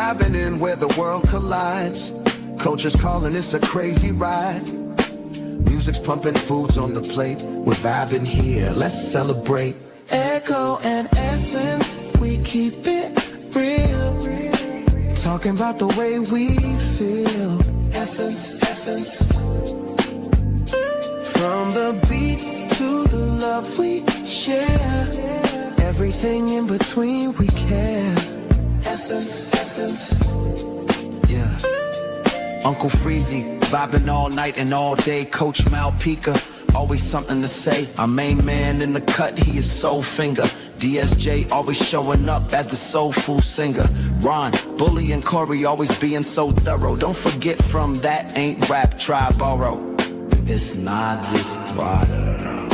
driving in where the world collides. Culture's calling, it's a crazy ride. Music's pumping, food's on the plate. We're vibing here, let's celebrate. Echo and essence, we keep it real. Talking about the way we feel. Essence, essence. From the beats to the love we share. Everything in between we care. Essence, essence. Yeah. Uncle Freezy, vibing all night and all day. Coach Malpica, always something to say. Our main man in the cut, he is Soul Finger. DSJ always showing up as the soulful singer. Ron, Bully, and Corey always being so thorough. Don't forget from that ain't rap, try borrow. It's not just water.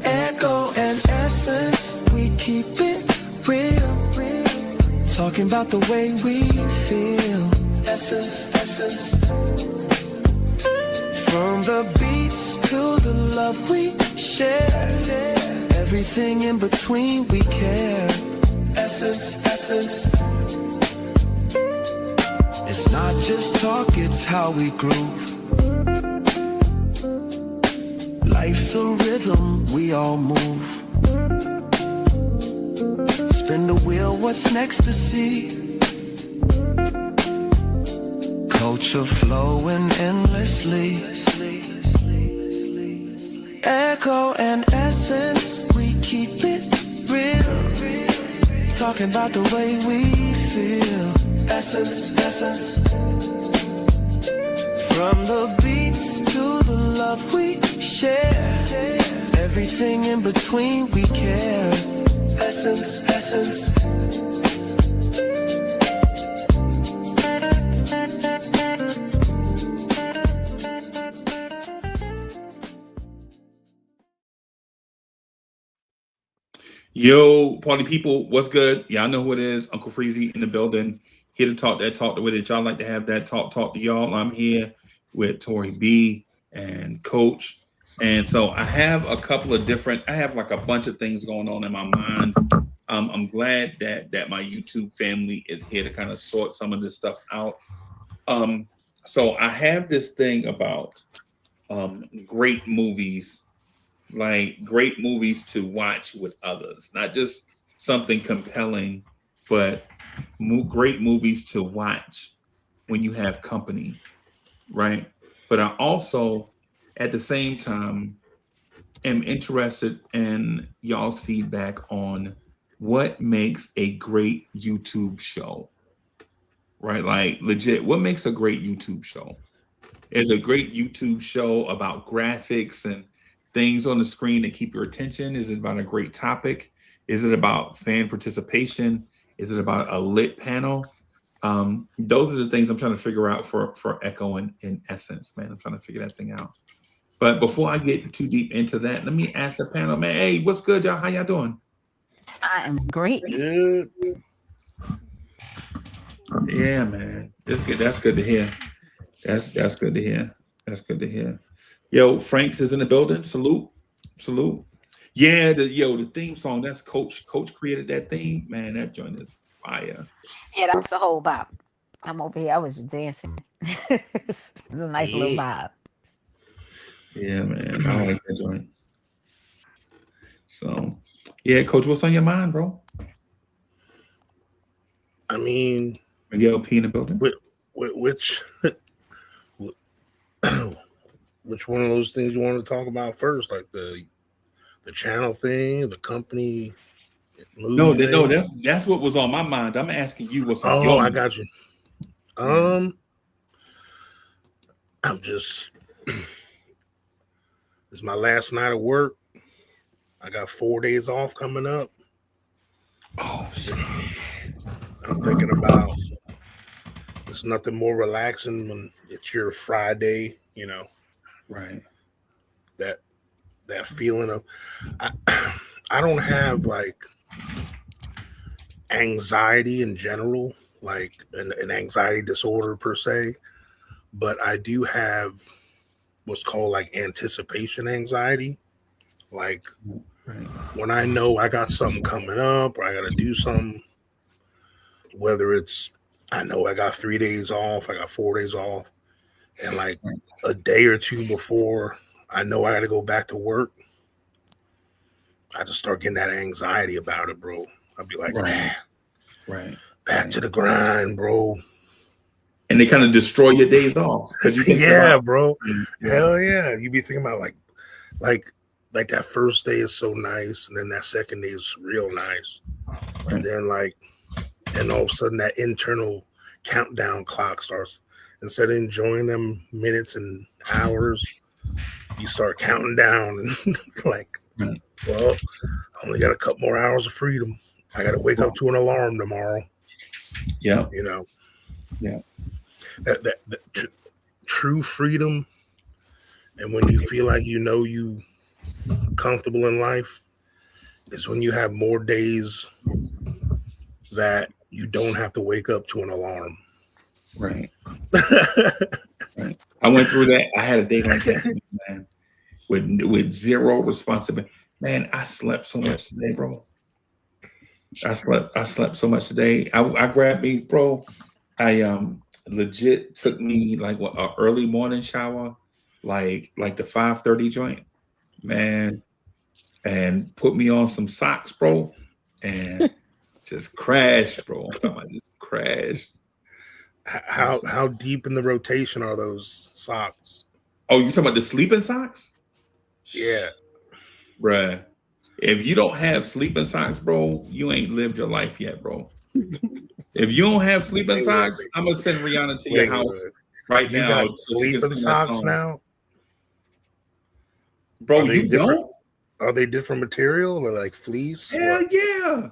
Echo and essence, we keep it real. Talking about the way we feel. Essence, essence. From the beats to the love we share. Everything in between we care. Essence, essence. It's not just talk, it's how we groove. Life's a rhythm, we all move. Spin the wheel, what's next to see? Culture flowing endlessly. Echo and essence, we keep it real. Talking about the way we feel. Essence, essence. From the beats to the love we share. Everything in between we care. Essence, essence. Yo, party people, what's good? Y'all know who it is. Uncle Freezy in the building. Here to talk that talk with it. Y'all like to have that talk to y'all. I'm here with Tori B and Coach. And so I have a couple of different, I have like a bunch of things going on in my mind. I'm glad that my YouTube family is here to kind of sort some of this stuff out. So I have this thing about great movies, like great movies to watch with others, not just something compelling, but great movies to watch when you have company, right? But I also, at the same time, am interested in y'all's feedback on what makes a great YouTube show, right? Like legit, what makes a great YouTube show? Is a great YouTube show about graphics and things on the screen that keep your attention? Is it about a great topic? Is it about fan participation? Is it about a lit panel? Those are the things I'm trying to figure out for Echo and in Essence, man. I'm trying to figure that thing out. But before I get too deep into that, let me ask the panel, man. Hey, what's good, y'all? How y'all doing? I am great. Good. Yeah, man. That's good. That's good to hear. That's good to hear. That's good to hear. Yo, Franks is in the building. Salute. Yeah, the theme song. That's Coach. Coach created that theme. Man, that joint is fire. Yeah, that's the whole vibe. I'm over here. I was just dancing. It's a nice little vibe. Yeah, man. I like that joint. So, yeah, Coach, what's on your mind, bro? I mean, Miguel P in the building. Which one of those things you want to talk about first? Like the channel thing, the company movie thing? No, that's what was on my mind. I'm asking you what's on your mind. I got you. I'm just it's my last night of work. I got 4 days off coming up. Oh shit. I'm thinking about it's nothing more relaxing when it's your Friday, you know. Right. That feeling of I don't have like anxiety in general, like an anxiety disorder per se, but I do have what's called like anticipation anxiety. Like when I know I got something coming up or I got to do something, whether it's I know I got 3 days off. I got 4 days off. And like a day or two before I know I got to go back to work, I just start getting that anxiety about it, bro. I'll be like, right. Back to the grind, bro. And they kind of destroy your days off because you think yeah, bro. Yeah. Hell yeah. You be thinking about like that first day is so nice, and then that second day is real nice. And then and all of a sudden that internal countdown clock starts. Instead of enjoying them minutes and hours, you start counting down and well, I only got a couple more hours of freedom. I got to wake up to an alarm tomorrow. Yeah. You know. Yeah. That true freedom, and when you feel like you comfortable in life, is when you have more days that you don't have to wake up to an alarm. Right. Right. I went through that. I had a day like that, man, with zero responsibility. Man, I slept so much today, bro. I slept so much today. I grabbed me, bro. I legit took me like an early morning shower, like the 5:30 joint, man, and put me on some socks, bro, and just crashed, bro. I'm talking about just crash. How deep in the rotation are those socks? Oh, you talking about the sleeping socks? Yeah, bruh. If you don't have sleeping socks, bro, you ain't lived your life yet, bro. If you don't have sleeping socks, I'm gonna send Rihanna to your house right now. You got sleeping socks now, bro. You don't? Are they different material or like fleece? Hell yeah,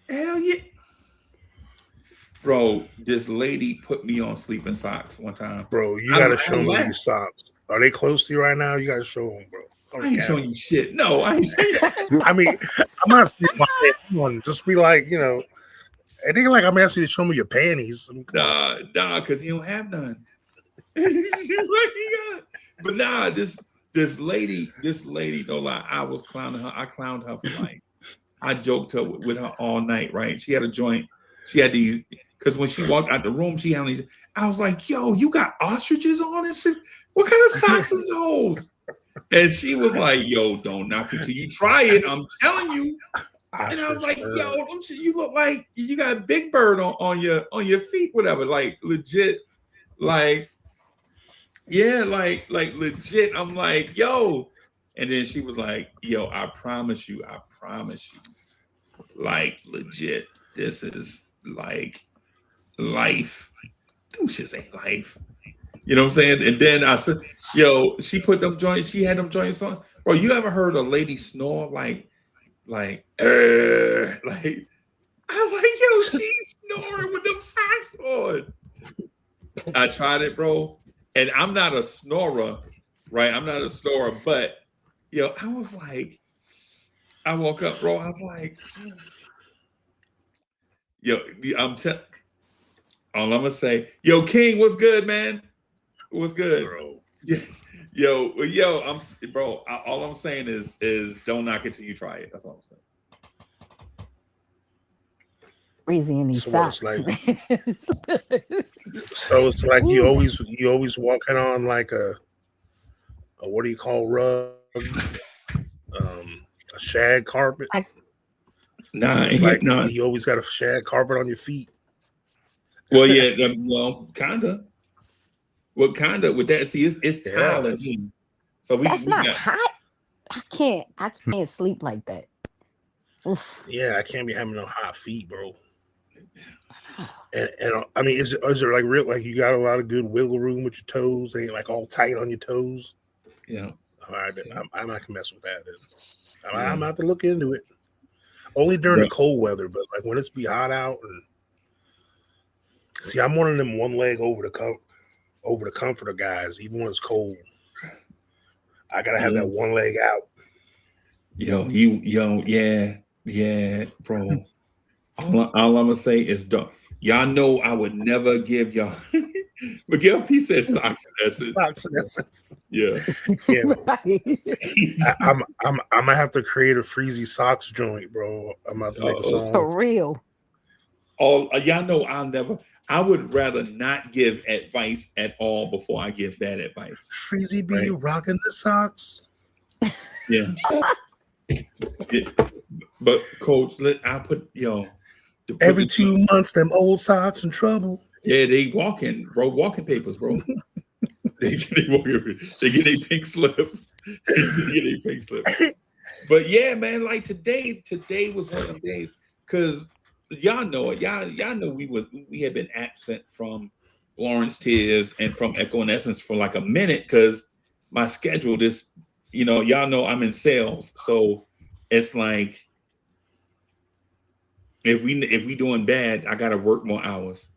hell yeah, bro. This lady put me on sleeping socks one time, bro. You gotta show me these socks. Are they close to you right now? You gotta show them, bro. I ain't showing you shit. No, I ain't showing you. I mean, I'm not seeing my one. Just be like, I think I'm asking you to show me your panties. Nah, because he don't have none. But nah, this lady, don't lie. I was clowning her. I clowned her for life. I joked her with her all night, right? She had a joint. She had these, because when she walked out the room, she had these. I was like, yo, you got ostriches on and shit? What kind of socks is those? And she was like, yo, don't knock it till you try it. I'm telling you. And I was like, yo, you look like you got Big Bird on your feet, whatever. Like legit, like, yeah, like legit. I'm like, yo. And then she was like, yo, I promise you, like legit, this is like life. Them shits ain't life. You know what I'm saying? And then I said, yo, she put them joints, she had them joints on. Bro, you ever heard a lady snore like I was like, yo, she's snoring with them socks on. I tried it, bro. And I'm not a snorer, right? I'm not a snorer, but yo, I was like, I woke up, bro. I was like, yo, all I'm gonna say, yo, King, what's good, man? What's good, bro? Yeah, yo, bro. All I'm saying is don't knock it till you try it. That's all I'm saying. Breezy in these socks. So it's like you always walking on like a what do you call rug? A shag carpet. Nah, it's like you always got a shag carpet on your feet. Well, yeah, well, kinda. Well, kinda with that. See, it's tile in here. So that's not hot. I can't sleep like that. Oof. Yeah, I can't be having no hot feet, bro. And I mean, is there like real, like you got a lot of good wiggle room with your toes? They ain't like all tight on your toes. Yeah. All right, I'm not gonna mess with that. I'm gonna have to look into it. Only during the cold weather, but like when it's be hot out, and see, I'm one of them one leg over the comforter guys. Even when it's cold, I gotta have that one leg out. Yeah, bro. All I'm gonna say is don't. Y'all know I would never give y'all. Miguel P said socks in essence. Socks in essence. Yeah. I'm gonna have to create a Freezy socks joint, bro. I'm about to make a song for real. all y'all know I would rather not give advice at all before I give bad advice. Freezy B, Right. you rocking the socks? Yeah. Yeah. But coach, I put Every 2 months, them old socks in trouble. Yeah, they walking papers, bro. they get a pink slip. They get a pink slip. But yeah, man, like today was one of them days because y'all know it. Y'all know we had been absent from Lawrence Tears and from Echo and Essence for like a minute because my schedule y'all know I'm in sales, so it's like if we doing bad, I gotta work more hours.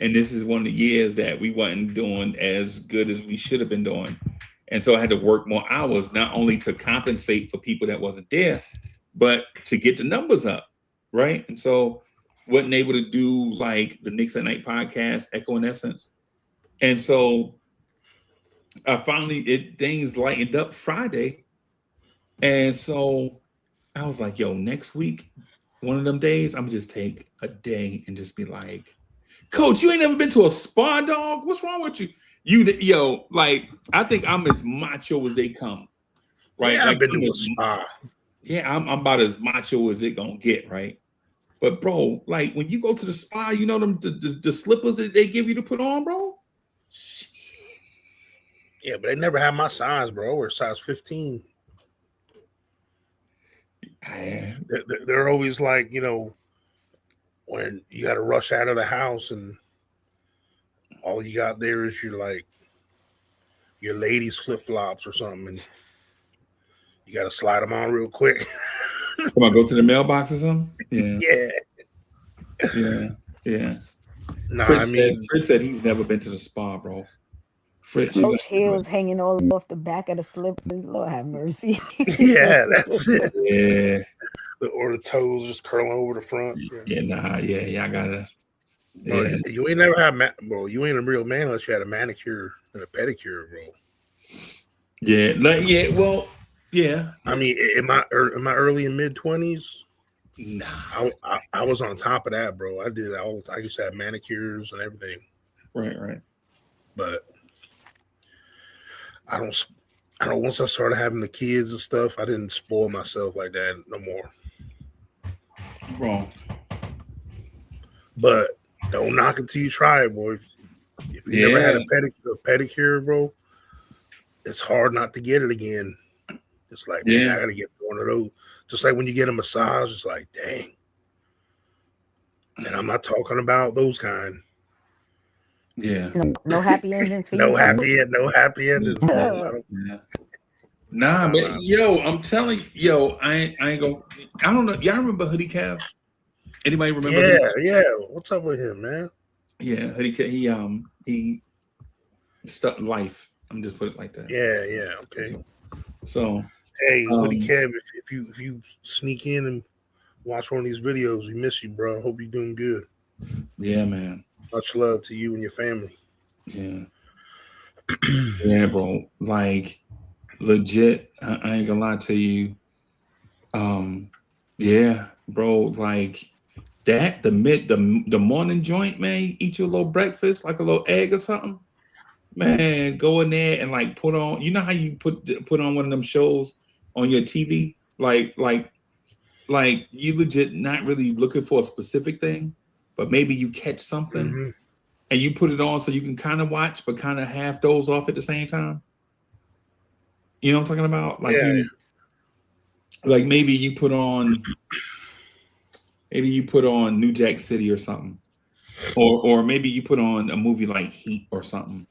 And this is one of the years that we wasn't doing as good as we should have been doing. And so I had to work more hours, not only to compensate for people that wasn't there, but to get the numbers up, right? And so wasn't able to do like the Knicks at Night podcast, Echo and Essence. And so I finally, things lightened up Friday. And so I was like, yo, next week, one of them days, I'm gonna just take a day and just be like, Coach, you ain't never been to a spa, dog? What's wrong with you? Like, I think I'm as macho as they come, right? Yeah, like, I've been to a spa. Yeah, I'm about as macho as it gonna get, right? But bro, like when you go to the spa, you know them the slippers that they give you to put on, bro. Yeah, but they never had my size, bro. We're size 15. They're always like, when you got to rush out of the house and all you got there is your ladies flip flops or something, and you got to slide them on real quick. Come on, go to the mailbox or something. Yeah. Nah, Fritz said he's never been to the spa, bro. Fritz, Coach heels hanging all off the back of the slippers. Lord have mercy. Yeah, that's it. Yeah. Or the toes just curling over the front. I gotta. Bro, Yeah. you ain't never had, bro. You ain't a real man unless you had a manicure and a pedicure, bro. Yeah, well, yeah. I mean, in my early and mid 20s, nah, I was on top of that, bro. I used to have manicures and everything. Right. But I don't. Once I started having the kids and stuff, I didn't spoil myself like that no more. Wrong. But don't knock it till you try it, boy. If you never had a pedicure, bro, it's hard not to get it again. It's like, man, I gotta get one of those. Just like when you get a massage, it's like, dang. And I'm not talking about those kind. Yeah. No happy endings for you. No happy endings, bro. Nah, but yo, I'm telling you, I ain't gonna. I don't know. Y'all remember Hoodie Cav? Anybody remember? Yeah. What's up with him, man? Yeah, Hoodie Cav. He stuck life. I'm just put it like that. Yeah. Okay. So hey, Hoodie Cav, if you sneak in and watch one of these videos, we miss you, bro. Hope you're doing good. Yeah, man. Much love to you and your family. Yeah. Yeah, bro. Like legit, I ain't gonna lie to you. Yeah, bro, like that, the morning joint, man, you eat your little breakfast, like a little egg or something. Man, go in there and like put on, you know how you put on one of them shows on your TV? Like you legit not really looking for a specific thing, but maybe you catch something and you put it on so you can kind of watch, but kind of half doze off at the same time. You know what I'm talking about? Like like maybe you put on New Jack City or something. Or maybe you put on a movie like Heat or something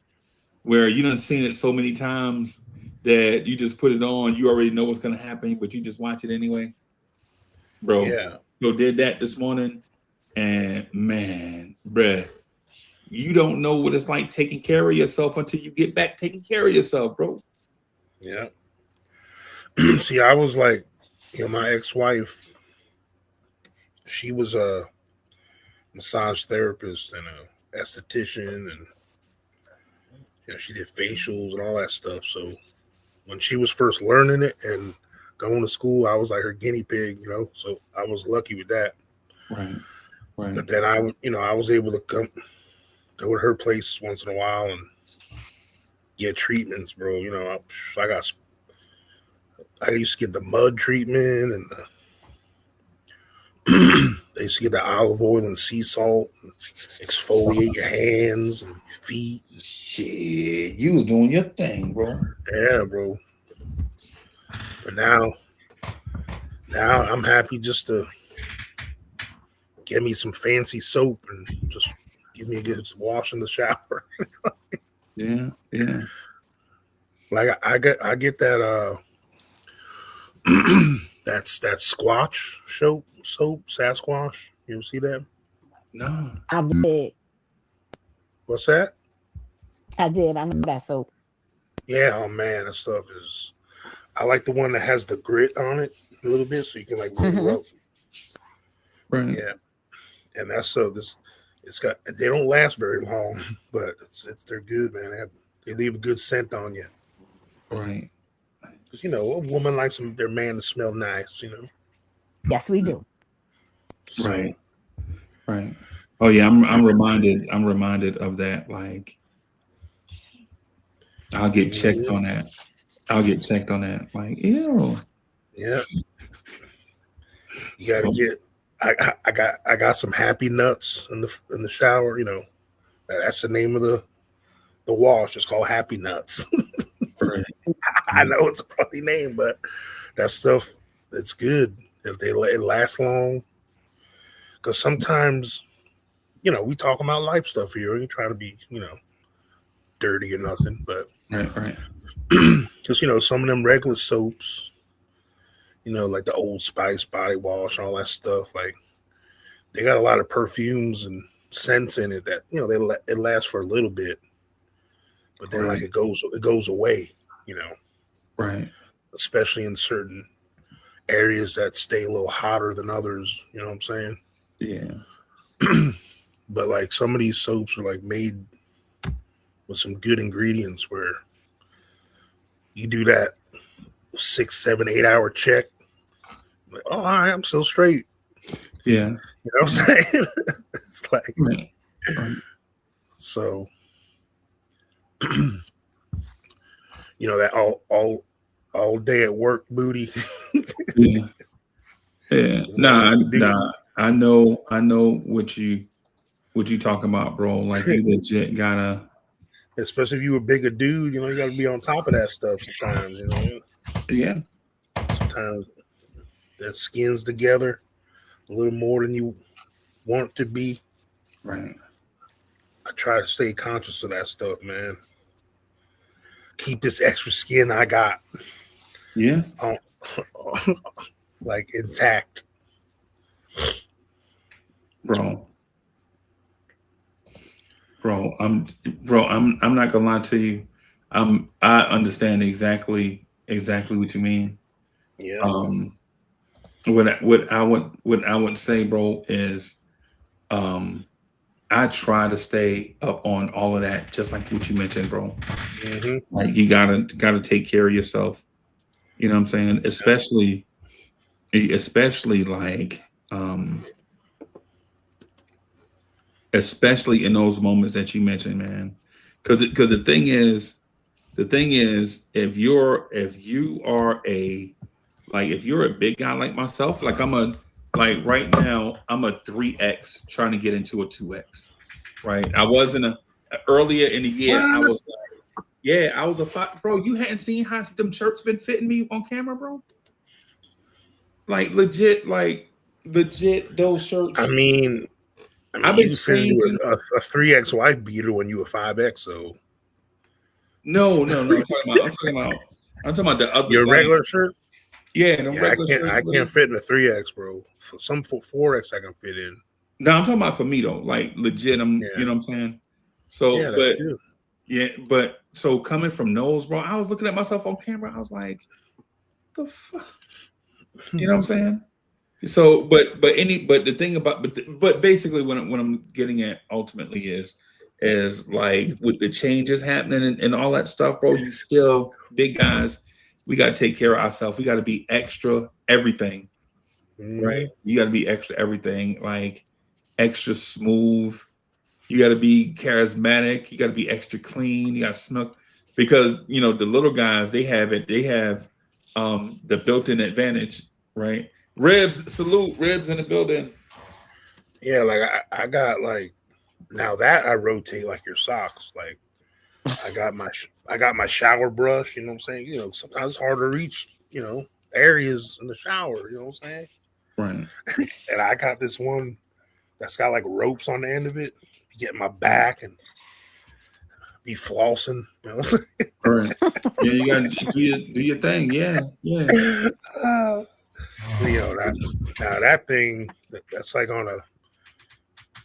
where you done seen it so many times that you just put it on, you already know what's gonna happen, but you just watch it anyway. Bro. Yeah. So did that this morning, and man, bruh, you don't know what it's like taking care of yourself until you get back taking care of yourself, bro. Yeah. See, I was like, my ex-wife, she was a massage therapist and a esthetician, and she did facials and all that stuff. So when she was first learning it and going to school, I was like her guinea pig, so I was lucky with that. Right. But then I was able to go to her place once in a while and get treatments, bro. I used to get the mud treatment and they used to get the olive oil and sea salt, and exfoliate your hands and your feet. Shit, you was doing your thing, bro. Yeah, bro. But now I'm happy just to get me some fancy soap and just give me a good wash in the shower. Yeah. Like I get that that's that Squatch soap, Sasquatch. You ever see that? No. I did. What's that? I did. I know that soap. Yeah, oh man, that stuff is. I like the one that has the grit on it a little bit, so you can like roll up. Right. Yeah, and that stuff. It's got. They don't last very long, but they're good, man. They leave a good scent on you. Right. A woman likes their man to smell nice. Yes, we do. So, right. Oh yeah, I'm reminded of that. Like, I'll get checked on that. Like, ew. Yeah. You got to get. I got some happy nuts in the shower. That's the name of the wash. It's called Happy Nuts. Right. I know it's a funny name, but that stuff, it's good. It lasts long. Because sometimes, we talk about life stuff here. We try to be, dirty or nothing, but Right. Just some of them regular soaps, like the Old Spice body wash, all that stuff. Like they got a lot of perfumes and scents in it that it lasts for a little bit, but then like it goes away. Right. Especially in certain areas that stay a little hotter than others. You know what I'm saying? Yeah. But like some of these soaps are like made with some good ingredients where you do that 6, 7, 8 hour check. Like, oh, all right, I'm still straight. Yeah. You know what I'm saying? It's like, right. So, that all day at work booty. Yeah. Nah. I know what you talking about, bro. Like you legit gotta. Especially if you a bigger dude, you got to be on top of that stuff sometimes. Yeah. Sometimes that skins together a little more than you want it to be. Right. I try to stay conscious of that stuff, man. Keep this extra skin I got. Yeah. Like intact. Bro, I'm not gonna lie to you. I understand exactly what you mean. Yeah. What I would say, bro, is I try to stay up on all of that, just like what you mentioned, bro. Mm-hmm. Like you gotta take care of yourself. You know what I'm saying? Especially like especially in those moments that you mentioned, man. Because the thing is, if you are a big guy like myself, like right now I'm a 3X trying to get into a 2X. Right. I wasn't earlier in the year. I was a 5, bro. You hadn't seen how them shirts been fitting me on camera, bro. Like legit those shirts. I mean I've been changing a 3X wife beater when you were 5X. So no. I'm talking about the other. Your regular shirt. Yeah, regular shirts. I can't fit in a 3X, bro. For some 4X I can fit in. No, I'm talking about for me though. Like legit, you know what I'm saying? So yeah, that's good. Yeah, but so coming from those, bro, I was looking at myself on camera. I was like, the fuck? You know what I'm saying? So, but the thing about but basically what I'm getting at ultimately is like with the changes happening and all that stuff, bro, you still big guys, we got to take care of ourselves. We got to be extra everything, right? You got to be extra everything, like, extra smooth. You got to be charismatic. You got to be extra clean. You got to smell, because the little guys, they have it. They have the built-in advantage, right? Ribs, salute, Ribs in the building. Yeah, like I got like now that I rotate like your socks. Like I got my shower brush. You know what I'm saying? Sometimes it's hard to reach. Areas in the shower. You know what I'm saying? Right. And I got this one that's got like ropes on the end of it. Get my back and be flossing. All right. Yeah, you got to do your thing. Yeah, yeah. That thing that's like on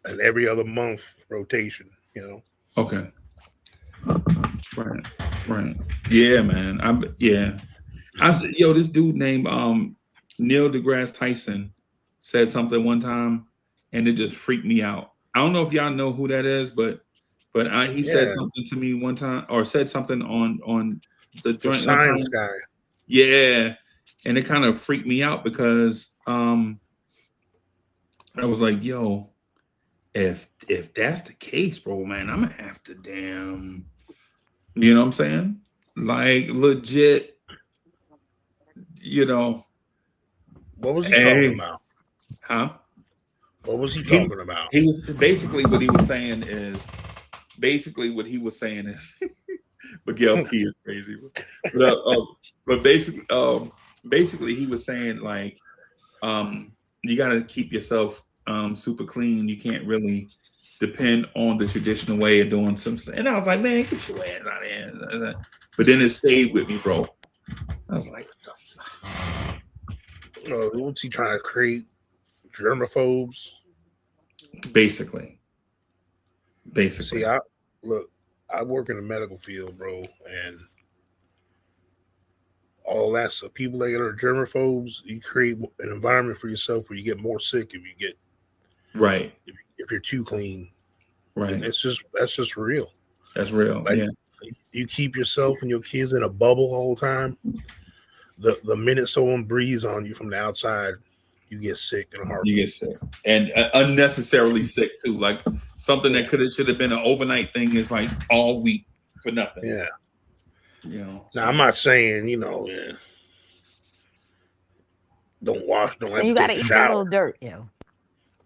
an every other month rotation. Okay. Right. Yeah, man. I said, this dude named Neil deGrasse Tyson said something one time, and it just freaked me out. I don't know if y'all know who that is, but he said something to me one time, or said something on the joint science guy. Yeah, and it kind of freaked me out because I was like, yo, if that's the case, bro, man, I'm gonna have to damn, you know what I'm saying? Like legit, What was he talking about? Huh? What was he talking about? He was basically what he was saying is Miguel P is crazy. But basically he was saying like you gotta keep yourself super clean. You can't really depend on the traditional way of doing something. And I was like, man, get your ass out of here. But then it stayed with me, bro. I was like, what the fuck? What's he trying to create? Germaphobes? Basically. See, I work in the medical field, bro, and all that stuff. People that are germaphobes, you create an environment for yourself where you get more sick if you get right. If you're too clean, right? That's just real. That's real. Like, yeah. You keep yourself and your kids in a bubble all the time. The minute someone breathes on you from the outside, you get sick in a heartbeat. You get sick, and unnecessarily sick too. Like something that should have been an overnight thing is like all week for nothing. Yeah. Now I'm not saying don't wash, don't. So have you got to eat a little dirt, yo.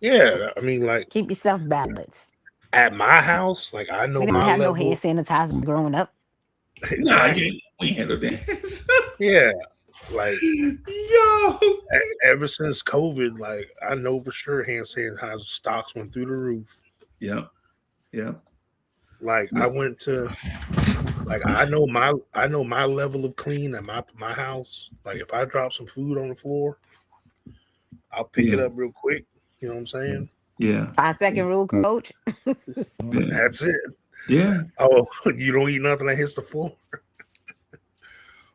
Yeah, I mean, like keep yourself balanced. At my house, like I know we didn't have no hand sanitizer growing up. Nah, we handled that. Yeah. Like, yo, ever since COVID, like I know for sure hand sanitizer stocks went through the roof. Yeah. Like I went to, like I know my level of clean at my house. Like if I drop some food on the floor, I'll pick it up real quick. You know what I'm saying? Yeah. 5-second rule, coach. That's it. Yeah. Oh, you don't eat nothing that hits the floor.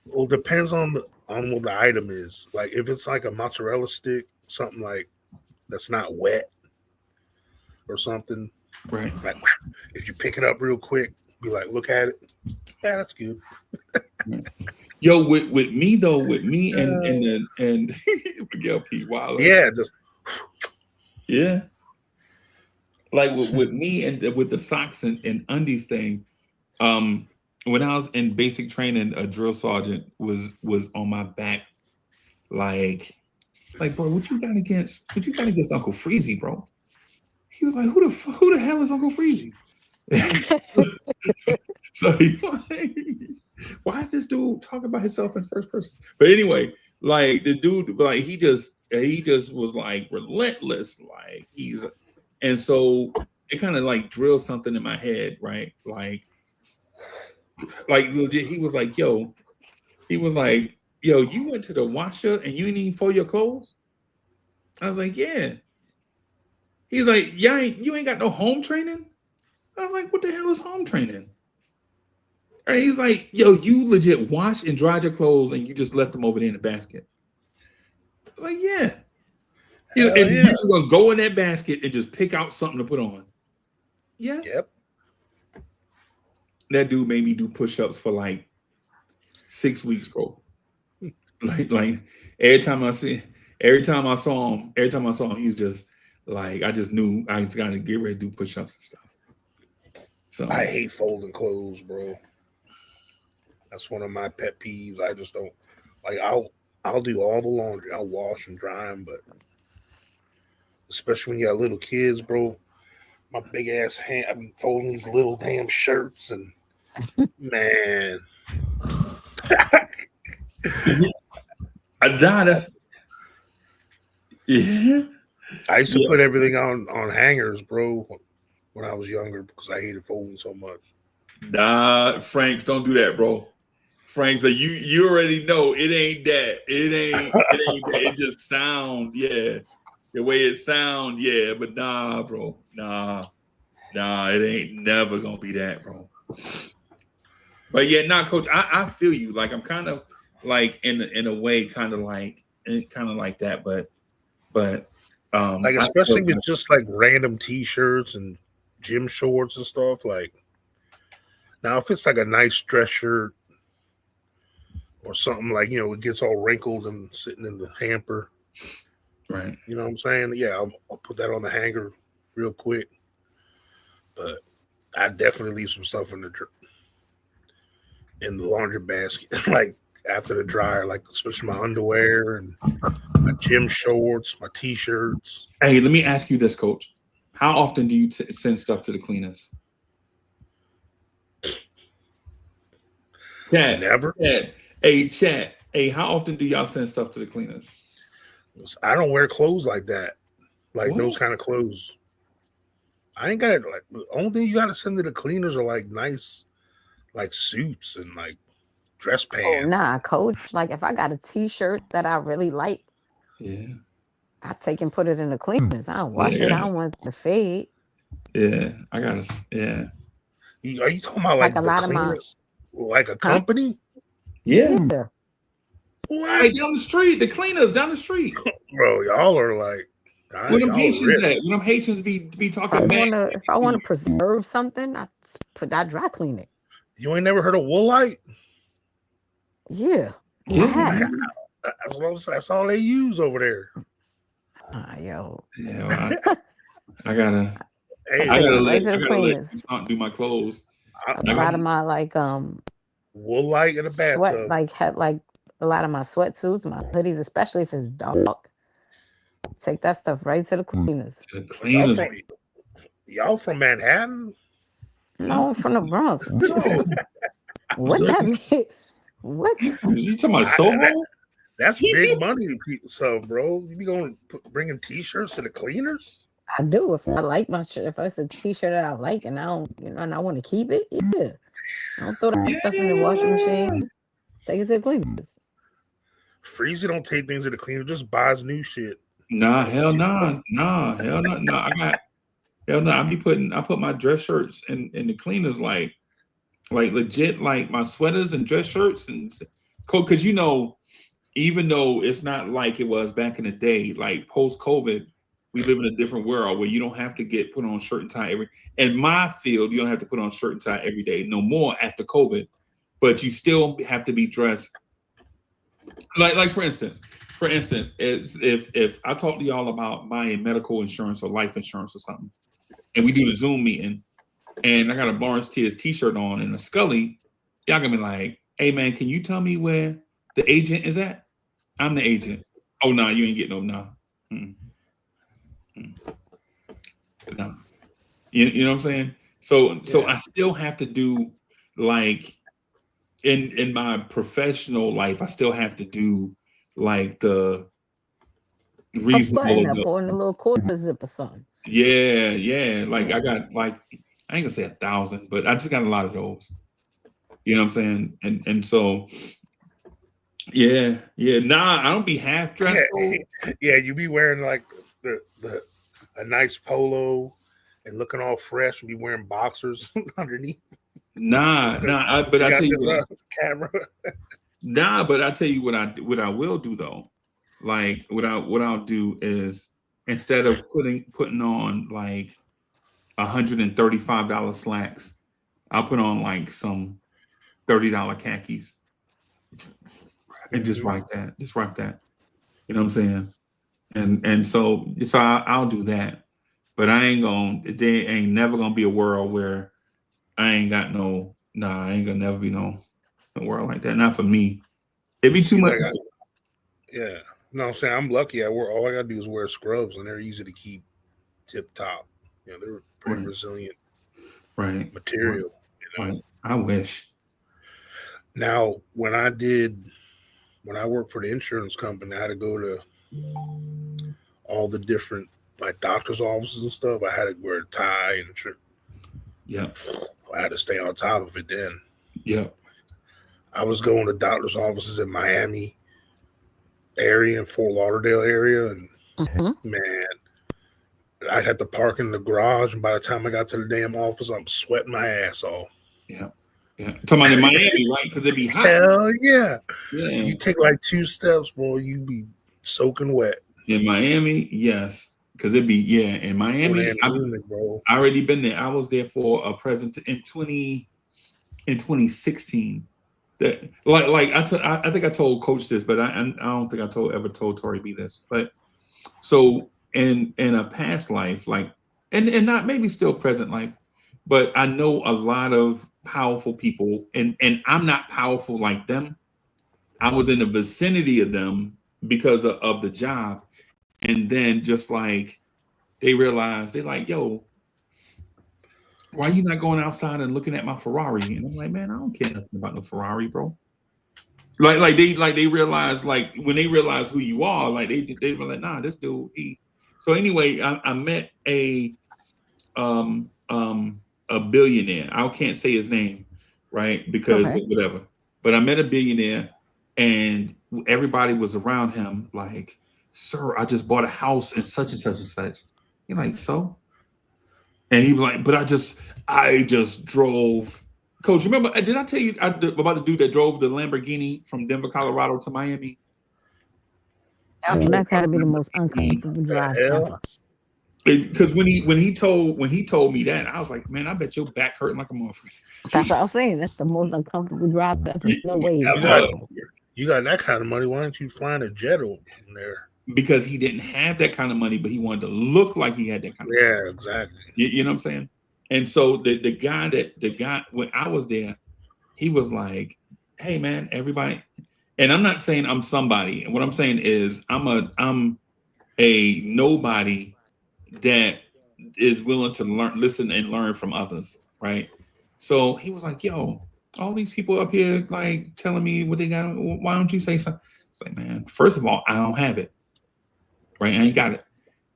Well, depends on what the item is. Like if it's like a mozzarella stick, something like that's not wet or something. Right. Like if you pick it up real quick, be like, look at it. Yeah, that's good. Yo, with me and Miguel P. Wilder. Yeah, just yeah. Like with me and with the socks and undies thing, when I was in basic training, a drill sergeant was on my back, like, bro, what you got against Uncle Freezy, bro? He was like, who the hell is Uncle Freezy? So he like, why is this dude talking about himself in first person? But anyway, like the dude, like he just was like relentless, like and so it kind of like drilled something in my head, right? Like legit, he was like, yo, you went to the washer and you didn't even fold your clothes? I was like, yeah. He's like, yeah, you ain't got no home training? I was like, what the hell is home training? And he's like, yo, you legit wash and dried your clothes and you just left them over there in the basket. I was like, yeah. And you're just gonna go in that basket and just pick out something to put on. Yes. Yep. That dude made me do push-ups for like 6 weeks, bro. like every time I saw him, he's just like I just knew I just got to get ready to do push-ups and stuff. So I hate folding clothes, bro. That's one of my pet peeves. I just don't like. I'll do all the laundry. I'll wash and dry them, but especially when you got little kids, bro. My big ass hand. I be folding these little damn shirts, and man, that's yeah. I used to put everything on hangers, bro, when I was younger because I hated folding so much. Nah, Franks, don't do that, bro. Franks, so you already know it ain't that. It ain't that. It just sound, yeah. The way it sound, yeah, but nah, bro. Nah, it ain't never gonna be that, bro. But yeah, nah, coach, I feel you. Like I'm kind of like in a way, kind of like that, but like especially with just like random t-shirts and gym shorts and stuff. Like now, if it's like a nice dress shirt or something like it gets all wrinkled and sitting in the hamper, right? You know what I'm saying? Yeah, I'll put that on the hanger real quick. But I definitely leave some stuff in the laundry basket, like after the dryer, like especially my underwear and my gym shorts, my t-shirts. Hey, let me ask you this, coach. How often do you send stuff to the cleaners? Chat. Never. Chat. Hey, chat. Hey, how often do y'all send stuff to the cleaners? I don't wear clothes like that, like What? those kind of clothes. I ain't got it. Like the only thing you got to send to the cleaners are like nice, like suits and like dress Oh pants. nah, coach. Like if I got a t-shirt that I really like, Yeah. I take and put it in the cleaners. I don't wash it. I don't want the fade. Yeah, I gotta. Yeah. Are you talking about Like like a the lot of my, cleaners, like a huh? company? Yeah. Yeah. What, Like down the street, the cleaners down the street. bro? Y'all are like, Where them y'all are Haitians rich. at? Where them Haitians be If talking I bad? wanna, if I wanna preserve something, I dry clean it. You ain't never heard of Woolite? Yeah. I Yeah. have. That's what I'm saying. That's all they use over there. Yo. Yeah. Well, I gotta. Hey, I take it let right to the you cleaners. not do my clothes. A lot of my like Woolite in a sweat, bathtub. like had like a lot of my sweatsuits, my hoodies, especially if it's dark. Take that stuff right to the cleaners. The Y'all cleaners. from y'all from Manhattan? No, I'm from the Bronx. What that mean? What? You talking about Soho? That's big money to people. So, bro, you be going bringing t-shirts to the cleaners? I do. If I like my shirt, if it's a t-shirt that I like and I don't, and I want to keep it, yeah. I don't throw that stuff in the washing machine. Take it to the cleaners. Freezy don't take things to the cleaner, just buys new shit. Nah, hell nah. Hell no. Nah. I put my dress shirts in the cleaners like legit, like my sweaters and dress shirts and because even though it's not like it was back in the day, like post COVID, we live in a different world where you don't have to put on shirt and tie in my field, you don't have to put on shirt and tie every day no more after COVID, but you still have to be dressed. Like for instance, if I talk to y'all about buying medical insurance or life insurance or something, and we do the Zoom meeting, and I got a Barnes Tears t-shirt on and a Scully, y'all gonna be like, hey man, can you tell me where the agent is at? I'm the agent. Oh no, you ain't getting no. No. You know what I'm saying? So I still have to do like in my professional life, I still have to do like the A reasonable. button up or in a little quarter zip or something. Yeah. Like I got like I ain't gonna say 1,000, but I just got a lot of those. You know what I'm saying? And so yeah. Nah, I don't be half dressed. Yeah, you be wearing like a nice polo and looking all fresh and be wearing boxers underneath. But I tell you what, camera. but I tell you what I will do though. Like what I'll do is instead of putting on like $135 slacks, I'll put on like some $30 khakis and just write that. You know what I'm saying? And so I'll do that, but I ain't gonna. There ain't never gonna be a world where I ain't got no. Nah, I ain't gonna never be no world like that. Not for me. It'd be too See, much. like, yeah. No, I'm saying I'm lucky. I wear all I gotta do is wear scrubs, and they're easy to keep tip top. You know, they're pretty Right, resilient right, right, material. You know. right. I wish. Now, when I worked for the insurance company, I had to go to all the different like doctors' offices and stuff. I had to wear a tie and Yep, I had to stay on top of it. Then yep. I was going to doctors' offices in Miami area and Fort Lauderdale area, and Mhm. man, I'd have to park in the garage, and by the time I got to the damn office, I'm sweating my ass off. Yeah. Yeah. Talking about in Miami, right? Because it'd be hot. Hell yeah! Yeah. You take like 2 steps, boy, you be soaking wet. In Miami, yes. Because it'd be, yeah. In Miami, And humid, bro. I already been there. I was there for a present in 2016. That like I think I told Coach this, but I don't think I ever told Tori B this. But so in a past life, like and not maybe still present life, but I know a lot of powerful people, and I'm not powerful like them. I was in the vicinity of them because of the job, and then just like they realized they're like, yo, why you not going outside and looking at my Ferrari? And I'm like, man, I don't care nothing about no Ferrari, bro. Like they realize, like when they realize who you are, like they were like, nah, this dude he. So anyway, I met um a billionaire. I can't say his name, right? Because Okay. whatever. But I met a billionaire, and everybody was around him, like, sir, I just bought a house in such and such and such. You're like, so? And he was like, but I just drove. Coach, remember, did I tell you about the dude that drove the Lamborghini from Denver, Colorado to Miami? Oh, that gotta be the most He, uncomfortable drive hell? ever. because when he told me that, I was like, man, I bet your back hurting like a motherfucker. That's what I'm saying. That's the most uncomfortable drive ever. There's no way it's You got, comfortable. you got that kind of money. Why don't you find a jet over there? Because he didn't have that kind of money, but he wanted to look like he had that kind of money. Yeah, exactly. You know what I'm saying? And so the guy when I was there, he was like, hey man, everybody. And I'm not saying I'm somebody. And what I'm saying is I'm a nobody that is willing to listen and learn from others, right? So he was like, yo, all these people up here like telling me what they got. Why don't you say something? It's like, man, first of all, I don't have it. Right? I ain't got it.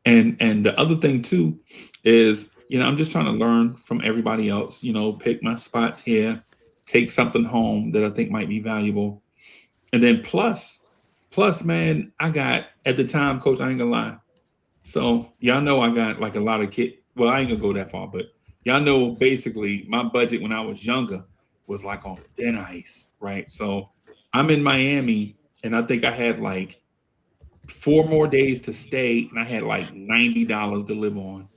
And the other thing too is, I'm just trying to learn from everybody else, pick my spots here, take something home that I think might be valuable. And then plus, man, I got at the time, Coach, I ain't gonna lie. So y'all know I got like a lot of kid. Well, I ain't gonna go that far, but y'all know basically my budget when I was younger was like on thin ice, right? So I'm in Miami, and I think I had like 4 more days to stay, and I had like $90 to live on.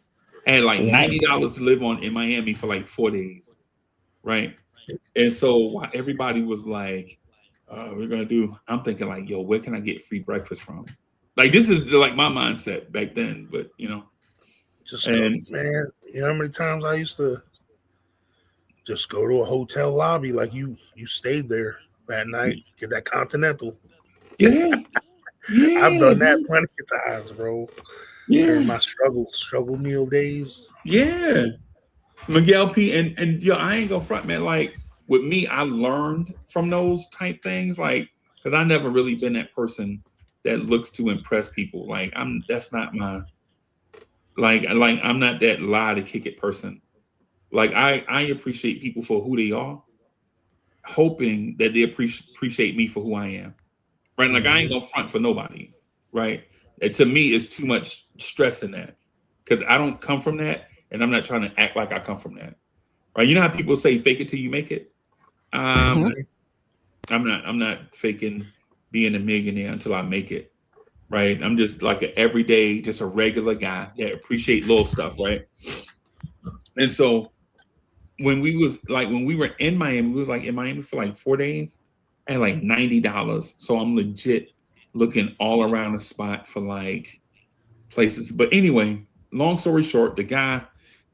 I had like $90 to live on in Miami for like 4 days, right? And so everybody was like, we're gonna do. I'm thinking like, yo, where can I get free breakfast from? Like this is like my mindset back then, but Just go, man. You know how many times I used to just go to a hotel lobby, like you stayed there that night, get that Continental. Yeah. I've done that plenty of times, bro. Yeah. During my struggle meal days. Yeah. Miguel P. And I ain't gonna front, man. Like with me, I learned from those type things, like because I never really been that person that looks to impress people. Like that's not my like I'm not that lie to kick it person. Like I appreciate people for who they are, hoping that they appreciate me for who I am. Right? Like I ain't gonna front for nobody. Right? And to me, it's too much stress in that because I don't come from that, and I'm not trying to act like I come from that. Right? You know how people say "fake it till you make it." I'm not faking being a millionaire until I make it. Right? I'm just like an everyday, just a regular guy that appreciate little stuff. Right? And so when we were in Miami, we was like in Miami for like 4 days and like $90. So I'm legit looking all around the spot for like places. But anyway, long story short, the guy,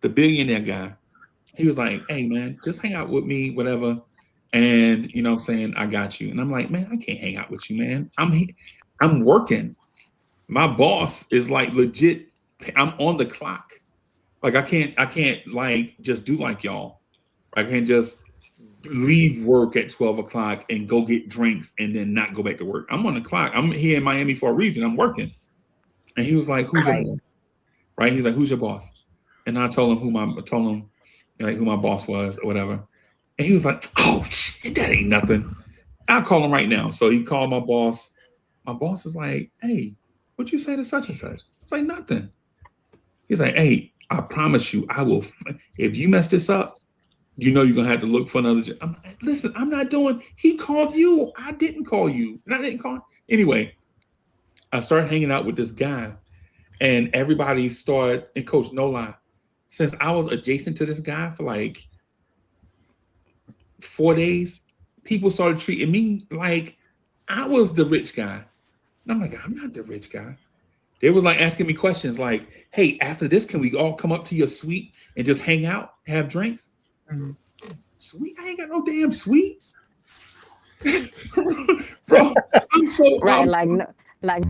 the billionaire guy, he was like, hey man, just hang out with me, whatever. And you know what I'm saying, I got you. And I'm like, man, I can't hang out with you, man. I'm working. My boss is like legit. I'm on the clock. Like I can't like just do like y'all. I can't just leave work at 12 o'clock and go get drinks and then not go back to work. I'm on the clock. I'm here in Miami for a reason. I'm working. And he was like, who's your boss? Right? He's like, who's your boss? And I told him who my boss was or whatever. And he was like, oh shit, that ain't nothing. I'll call him right now. So he called my boss. My boss is like, hey, what'd you say to such and such? It's like nothing. He's like, hey, I promise you, I will. If you mess this up, you know you're gonna have to look for another job. Listen, I'm not doing. He called you. I didn't call you. And I didn't call. Anyway, I started hanging out with this guy, and everybody started. And coach, no lie, since I was adjacent to this guy for like 4 days, people started treating me like I was the rich guy. And I'm like, I'm not the rich guy. They were like asking me questions like, hey, after this, can we all come up to your suite and just hang out, have drinks? Mm-hmm. Suite? I ain't got no damn suite. Bro, I'm so right,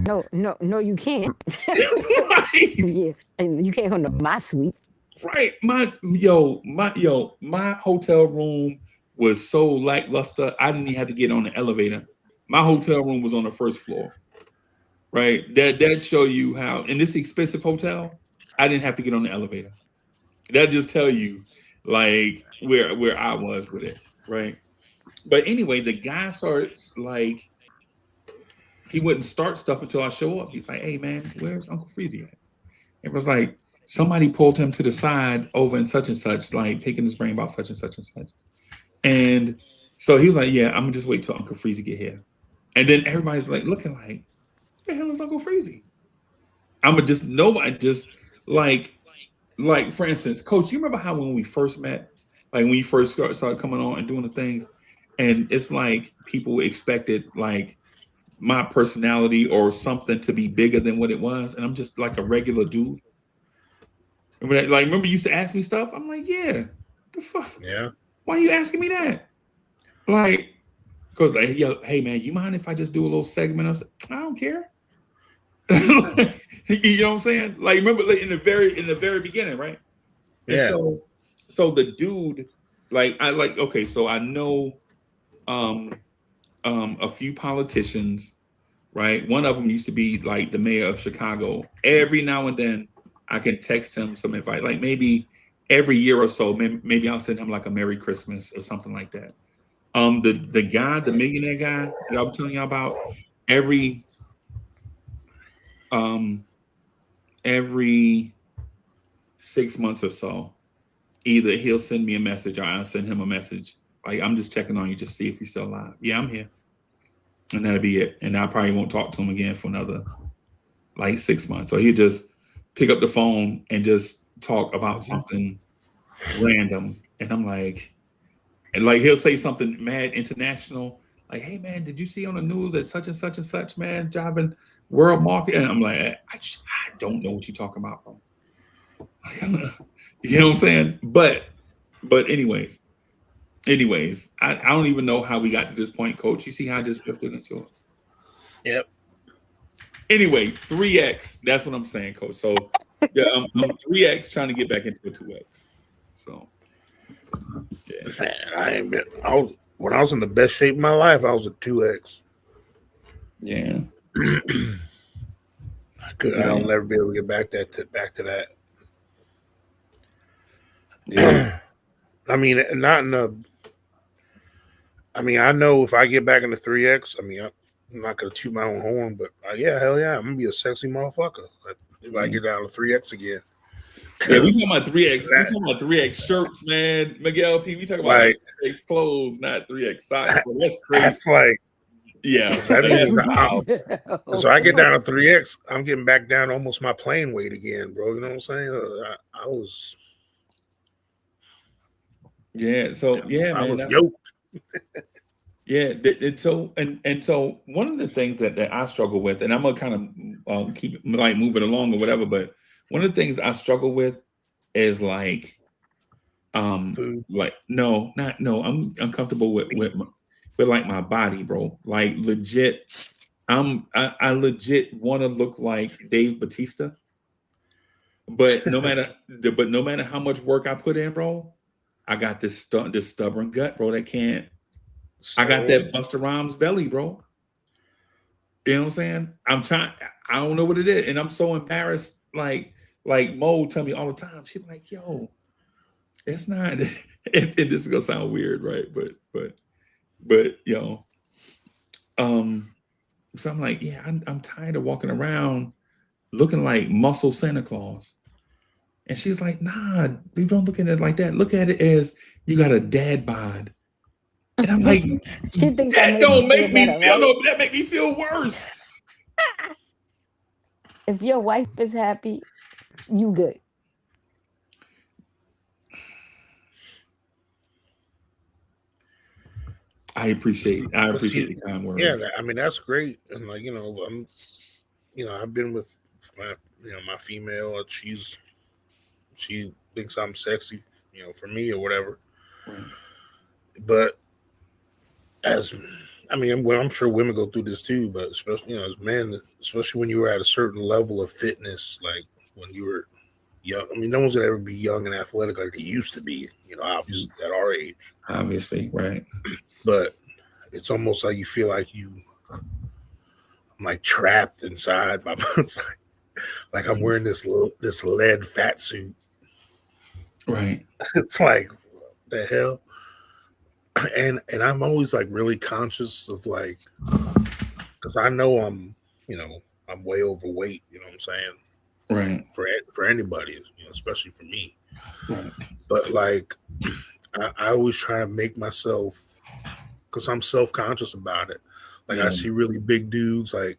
no, you can't. Right. Yeah, and you can't come to my suite. Right. My hotel room was so lackluster, I didn't even have to get on the elevator. My hotel room was on the first floor. Right. That show you how in this expensive hotel, I didn't have to get on the elevator. That just tell you like where I was with it. Right. But anyway, the guy starts like he wouldn't start stuff until I show up. He's like, hey man, where's Uncle Freezy at? It was like somebody pulled him to the side over in such and such, like picking his brain about such and such and such. And so he was like, yeah, I'm gonna just wait till Uncle Freezy get here. And then everybody's like looking like, the hell is Uncle Freezy? I'ma just nobody just like for instance, Coach, you remember how when we first met, like when you first started coming on and doing the things, and it's like people expected like my personality or something to be bigger than what it was, and I'm just like a regular dude. Remember you used to ask me stuff? I'm like, yeah, the fuck? Yeah. Why are you asking me that? Like, because like, yo, hey man, you mind if I just do a little segment of? I don't care. You know what I'm saying? Like, remember like, in the very beginning, right? Yeah. And so the dude, like, okay, so I know a few politicians, right? One of them used to be like the mayor of Chicago. Every now and then I can text him some invite, like maybe every year or so, maybe I'll send him like a Merry Christmas or something like that. The guy, the millionaire guy that I'm telling you about, every 6 months or so, either he'll send me a message or I'll send him a message. Like, I'm just checking on you, just see if you're still alive. Yeah, I'm here. And that'll be it. And I probably won't talk to him again for another like 6 months. So he'll just pick up the phone and just talk about something random. And I'm like, and like he'll say something mad international, like, hey man, did you see on the news that such and such man jobbing world market? And I'm like, I don't know what you're talking about, bro. You know what I'm saying? But anyways, I don't even know how we got to this point, Coach. You see how I just drifted into it? Yep. Anyway, 3X. That's what I'm saying, Coach. So yeah, I'm 3X trying to get back into a 2X. So yeah. Man, when I was in the best shape of my life, I was a 2X. Yeah. I'll never be able to get back to that. Yeah. I mean, not in a. I mean, I know if I get back into 3X, I mean, I'm not gonna toot my own horn, but yeah, hell yeah, I'm gonna be a sexy motherfucker if I get down to 3X again. Yeah, we talking about 3X. We talking about 3X shirts, man. Miguel P. We talking about like 3X clothes, not 3X socks. So that's crazy. That's like, yeah. So I get down to 3X, I'm getting back down to almost my playing weight again, bro. You know what I'm saying? I was. Yeah. So yeah, I man. was yoked. Yeah. So one of the things that I struggle with, and I'm gonna kind keep like moving along or whatever. But one of the things I struggle with is like Food. like no, not no. I'm uncomfortable with like my body, bro. Like legit, I legit want to look like Dave Bautista. But no matter how much work I put in, bro, I got this stubborn gut, bro. That can't. I got that Busta Rhymes belly, bro. You know what I'm saying? I'm trying. I don't know what it is, and I'm so embarrassed. Like Mo tell me all the time. She's like, "Yo, it's not." And this is gonna sound weird, right? But you know, so I'm like, yeah, I'm tired of walking around looking like muscle Santa Claus. And she's like, nah, we don't look at it like that. Look at it as you got a dad bod. And I'm like, She thinks that don't make me feel no, that make me feel worse. If your wife is happy, you good. I appreciate the kind words. Yeah, I mean that's great. And like, I've been with my female. She thinks I'm sexy, for me or whatever. Right. But I'm sure women go through this too, but especially, as men, especially when you were at a certain level of fitness, like when you were young. I mean, no one's gonna ever be young and athletic like they used to be, obviously at our age. Obviously, right. But it's almost like you feel like I'm like trapped inside my like I'm wearing this lead fat suit. Right. It's like, what the hell? And I'm always like really conscious of like, because I know I'm way overweight, you know what I'm saying? Right. For anybody, especially for me. Right. But like, I always try to make myself, because I'm self-conscious about it. Like I see really big dudes, like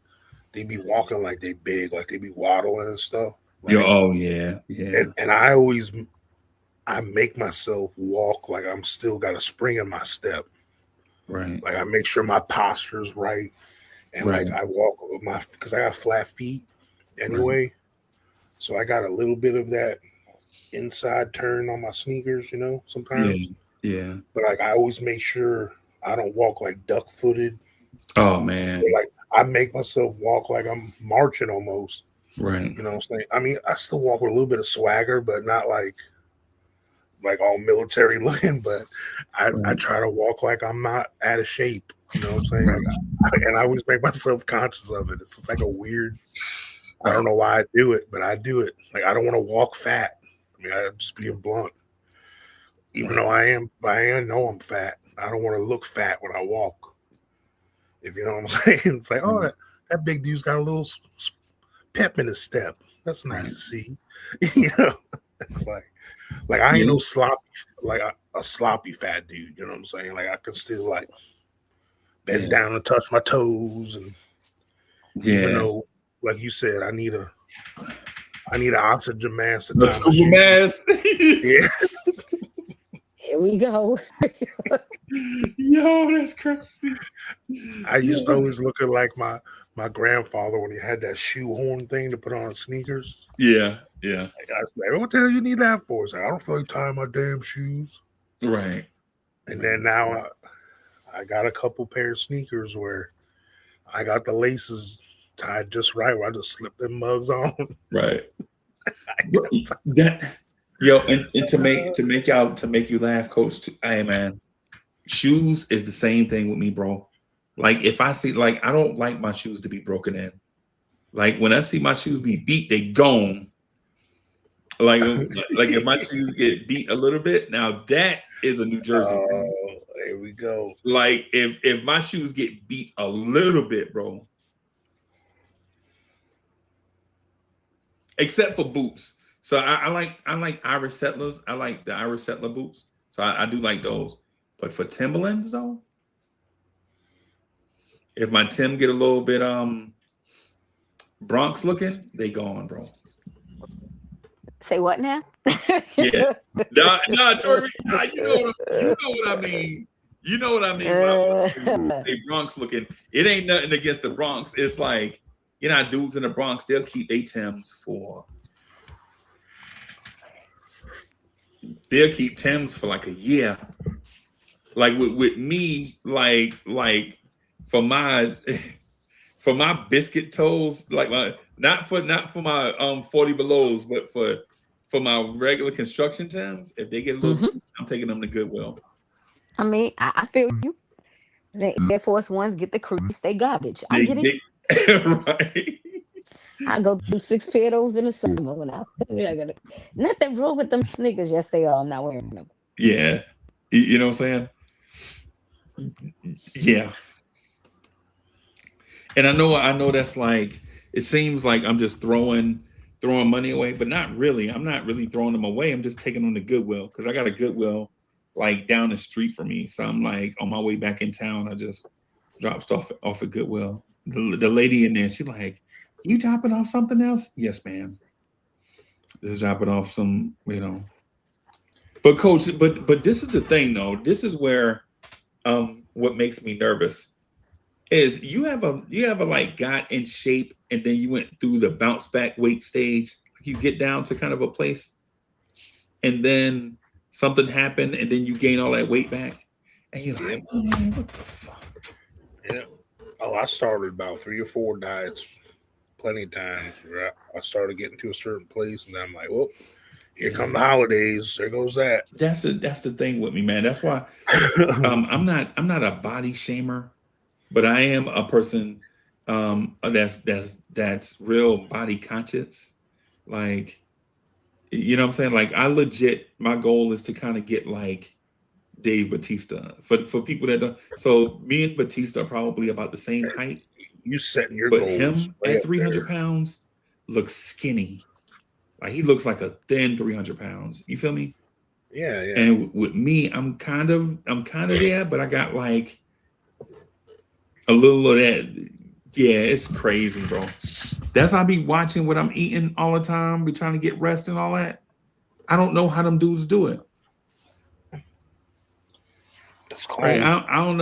they be walking like they big, like they be waddling and stuff. Like, oh yeah. And I make myself walk like I'm still got a spring in my step. Right. Like I make sure my posture is right. And like I walk with because I got flat feet anyway. Right. So I got a little bit of that inside turn on my sneakers, sometimes. Yeah. But like I always make sure I don't walk like duck footed. Oh man. But, like I make myself walk like I'm marching almost. Right. You know what I'm saying? I mean, I still walk with a little bit of swagger, but not like all military looking, but I try to walk like I'm not out of shape. You know what I'm saying? Like, and I always make myself conscious of it. It's just like a weird, I don't know why I do it, but I do it. Like I don't want to walk fat. I mean, I'm just being blunt. Even though I know I'm fat. I don't want to look fat when I walk. If you know what I'm saying. It's like, oh, that big dude's got a little pep in his step. That's nice to see. It's like I ain't no sloppy, like a sloppy fat dude. You know what I'm saying? Like I can still like bend down and touch my toes, and even though, like you said, I need an oxygen mask. The scuba mask. Yeah. Here we go. Yo, that's crazy. I used to always look at like my grandfather when he had that shoehorn thing to put on his sneakers. Yeah. Like, I was like, what the hell you need that for? It's like, I don't feel like tying my damn shoes. Right. And then now I got a couple pair of sneakers where I got the laces tied just right, where I just slip them mugs on. Right. And to make you laugh, Coach. Hey man, shoes is the same thing with me, bro. Like if I see, like I don't like my shoes to be broken in. Like when I see my shoes be beat, they gone. Like if my shoes get beat a little bit, now that is a New Jersey thing. There we go. Like if my shoes get beat a little bit, bro. Except for boots. So I like Irish Settlers. I like the Irish Settler boots. So I do like those. But for Timberlands though, if my Tim get a little bit Bronx looking, they gone, bro. Say what now? Yeah. Nah, Jordan, you know what I mean. You know what I mean. They Bronx looking. It ain't nothing against the Bronx. It's like you know, dudes in the Bronx, they'll keep their Timbs for. They'll keep Timbs for like a year. Like with me, like for my for my biscuit toes, like my not for my 40 belows, but for my regular construction Timbs, if they get a little, I'm taking them to Goodwill. I mean, I feel you. The Air Force Ones get the crease, they garbage. I get it. Right. I go through 6 pair of those in the summer when I got nothing wrong with them sneakers. Yes, they are. I'm not wearing them. Yeah. You know what I'm saying? Yeah. And I know that's like, it seems like I'm just throwing money away, but not really. I'm not really throwing them away. I'm just taking them to Goodwill because I got a Goodwill like down the street from me. So I'm like on my way back in town, I just dropped stuff off at Goodwill. The lady in there, she's like, "You dropping off something else?" "Yes, ma'am." Just dropping off some, you know. But coach, but this is the thing though. This is where what makes me nervous is you have a like got in shape and then you went through the bounce back weight stage. You get down to kind of a place and then something happened and then you gain all that weight back and you're like, oh man, what the fuck? Yeah. Oh, I started about 3 or 4 diets plenty of times where I started getting to a certain place and I'm like, well, here come the holidays. There goes that. That's the thing with me, man. That's why I'm not a body shamer, but I am a person that's real body conscious. Like, you know what I'm saying? Like I legit, my goal is to kind of get like Dave Bautista. For people that don't, so me and Bautista are probably about the same height. You setting your but goals. Him at 300 pounds looks skinny. Like he looks like a thin 300 pounds. You feel me? Yeah, yeah. And with me, I'm kind of there, but I got like a little of that. Yeah, it's crazy, bro. That's I be watching what I'm eating all the time, be trying to get rest and all that. I don't know how them dudes do it. It's cold. Right? I don't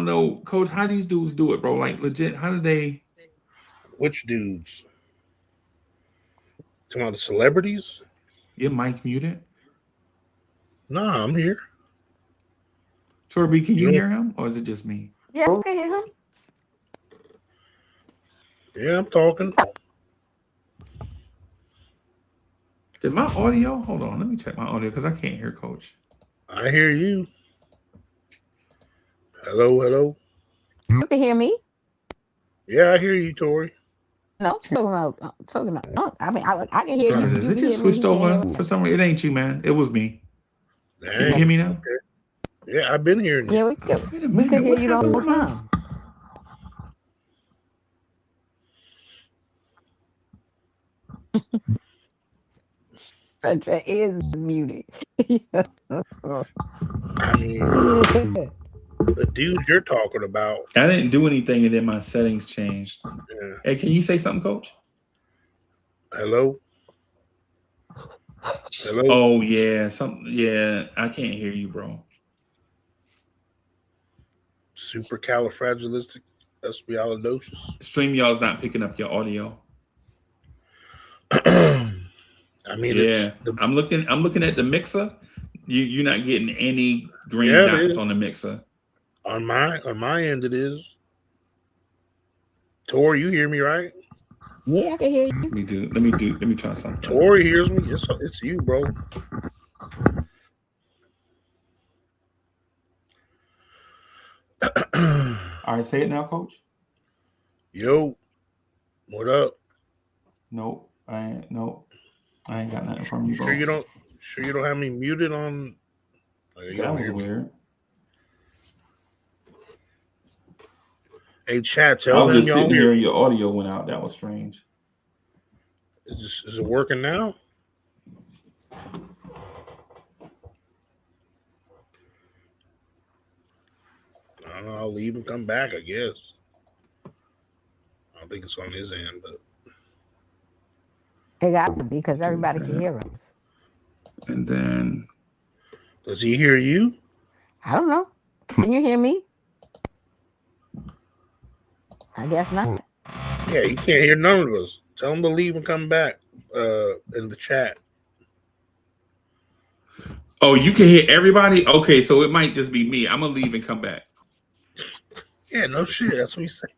know, Coach, how these dudes do it, bro. Like legit, how do they? Which dudes? Talking about the celebrities? Your mic muted? Nah, I'm here. Torby, can you hear him? Or is it just me? Yeah, I can hear him. Yeah, I'm talking. Did my audio? Hold on, let me check my audio because I can't hear Coach. I hear you. Hello. You can hear me? Yeah, I hear you, Tori. No, talking about. I mean, I can hear you. Is it just switched over for some reason? It ain't you, man. It was me. Dang. Can you hear me now? Okay. Yeah, I've been hearing you. Yeah, we can hear you the whole time. Sandra is muted. I mean, the dudes you're talking about. I didn't do anything and then my settings changed. Yeah. Hey, can you say something, Coach? Hello? Oh yeah, yeah, I can't hear you, bro. Supercalifragilistic espialidocious. StreamYard's not picking up your audio. I mean, yeah, I'm looking at the mixer. You're not getting any green dots on the mixer. On my end, it is. Tori, you hear me right? Yeah, I can hear you. Let me try something. Tori hears me. It's you, bro. All right, say it now, Coach. Yo, what up? Nope, I ain't got nothing from you, bro. Sure you don't have me muted on. That was weird. Hey, chat, tell I was them just y'all sitting here. Your audio went out. That was strange. Is it working now? I don't know. I'll leave and come back, I guess. I don't think it's on his end, but it got to be because everybody can hear us. And then, does he hear you? I don't know. Can you hear me? I guess not. Yeah, you can't hear none of us. Tell them to leave and come back in the chat. Oh, you can hear everybody? Okay, so it might just be me. I'm gonna leave and come back. Yeah, no shit. That's what he said.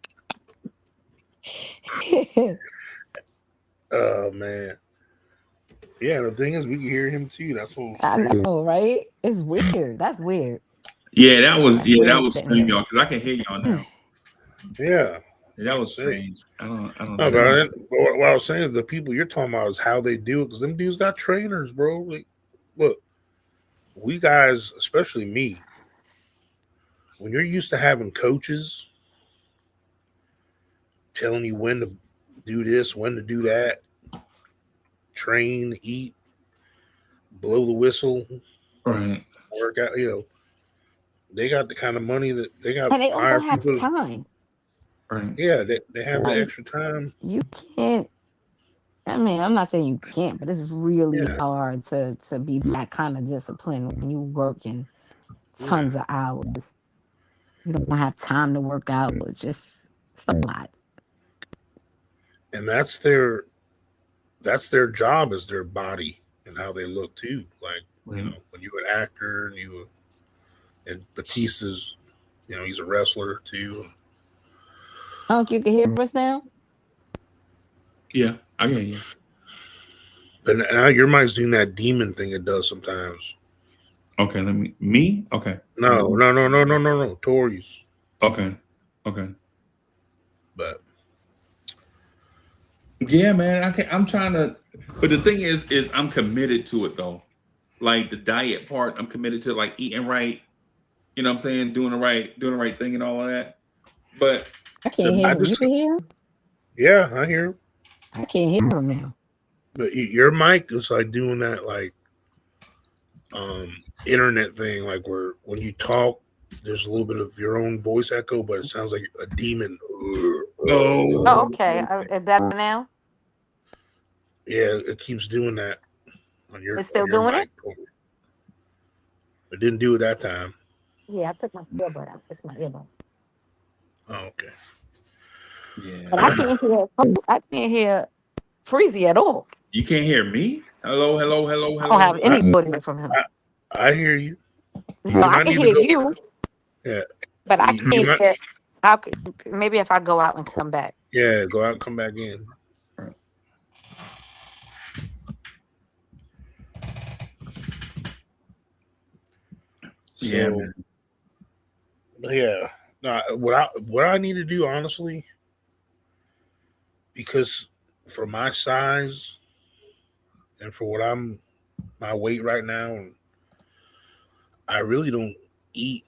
Oh man. Yeah, the thing is, we can hear him too. That's what I know, right? It's weird. That's weird. Yeah, that was That's weird, strange, y'all, Dennis. because I can hear y'all now. Yeah, Yeah, that was strange. I don't no, know. but what I was saying is the people you're talking about is how they do it because them dudes got trainers, bro. Like, look, we guys, especially me, when you're used to having coaches telling you when to do this, when to do that, train, eat, blow the whistle, Right. work out, they got the kind of money that they got And they also hire have people. time. Right. Yeah, they have the Like, extra time. you can't. I mean, I'm not saying you can't, but it's really Yeah. hard to be that kind of disciplined when you working tons of hours. You don't have time to work out. It's a lot. And that's their job is their body and how they look too. Like, Right. when you're an actor and Batista's, he's a wrestler too. Oh, you can hear us now? Yeah, I can hear you. But now your mind's doing that demon thing it does sometimes. Okay, me? Okay. No. Tori's. Okay. Okay. But Yeah, man. I'm trying to, but the thing is I'm committed to it though. Like the diet part, I'm committed to like eating right. You know what I'm saying? Doing the right thing and all of that. But I can't hear him. You can hear him? yeah, I hear him. I can't hear him now. But your mic is like doing that like internet thing, like where when you talk, there's a little bit of your own voice echo, but it sounds like a demon. Oh, okay. Is that now? Yeah, it keeps doing that on your It's still on your doing mic. It didn't do it that time. Yeah, I took my earbud out. It's my earbud. Oh, okay. yeah. But I can't hear Freezy at all. You can't hear me? Hello. I don't have any audio from him. I hear you. No, I can hear you. Yeah. But I can't hear. Maybe if I go out and come back. Yeah, go out and come back in. Yeah, So, man. yeah. What I need to do, honestly, because for my size and for what my weight right now, I really don't eat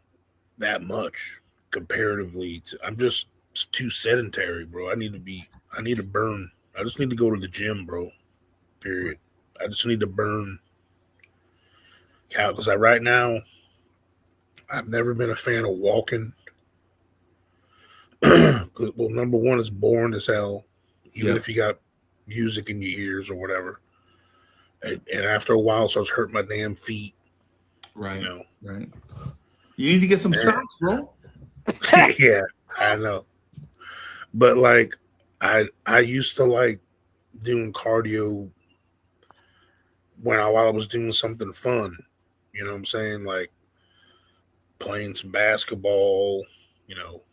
that much comparatively. I'm just too sedentary, bro. I need to burn. I just need to go to the gym, bro. Period. I just need to burn because right now I've never been a fan of walking. Well, number one, it's boring as hell, even if you got music in your ears or whatever. And after a while, so I was hurting my damn feet. Right. Right. You need to get some socks, bro. Yeah, I know. But like, I used to like doing cardio while I was doing something fun. You know what I'm saying? Like playing some basketball,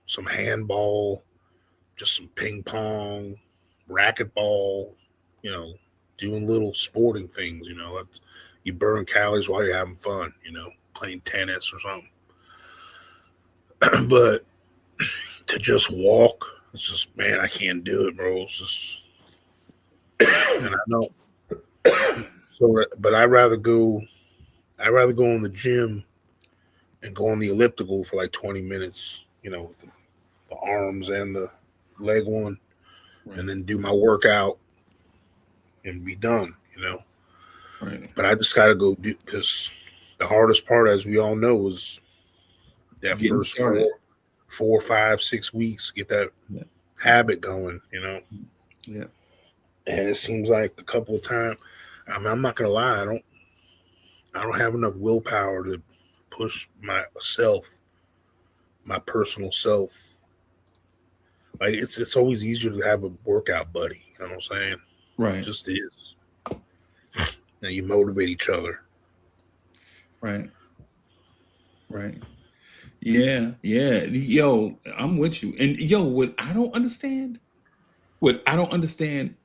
some handball, just some ping pong, racquetball, doing little sporting things, you burn calories while you're having fun, playing tennis or something. But to just walk, it's just, man, I can't do it, bro. It's just, and I know. So, but I'd rather go in the gym and go on the elliptical for like 20 minutes, with the arms and the leg one, and then do my workout and be done, Right. But I just got to go do, because the hardest part, as we all know, is that Getting first started. 4, 5, 6 weeks, get that habit going, Yeah. And it seems like a couple of times, I'm not gonna lie, I don't have enough willpower to push my personal self. Like it's always easier to have a workout buddy. You know what I'm saying? Right. It just is. And you motivate each other. Right. Right. Yeah. Yeah. Yo, I'm with you. And yo, what I don't understand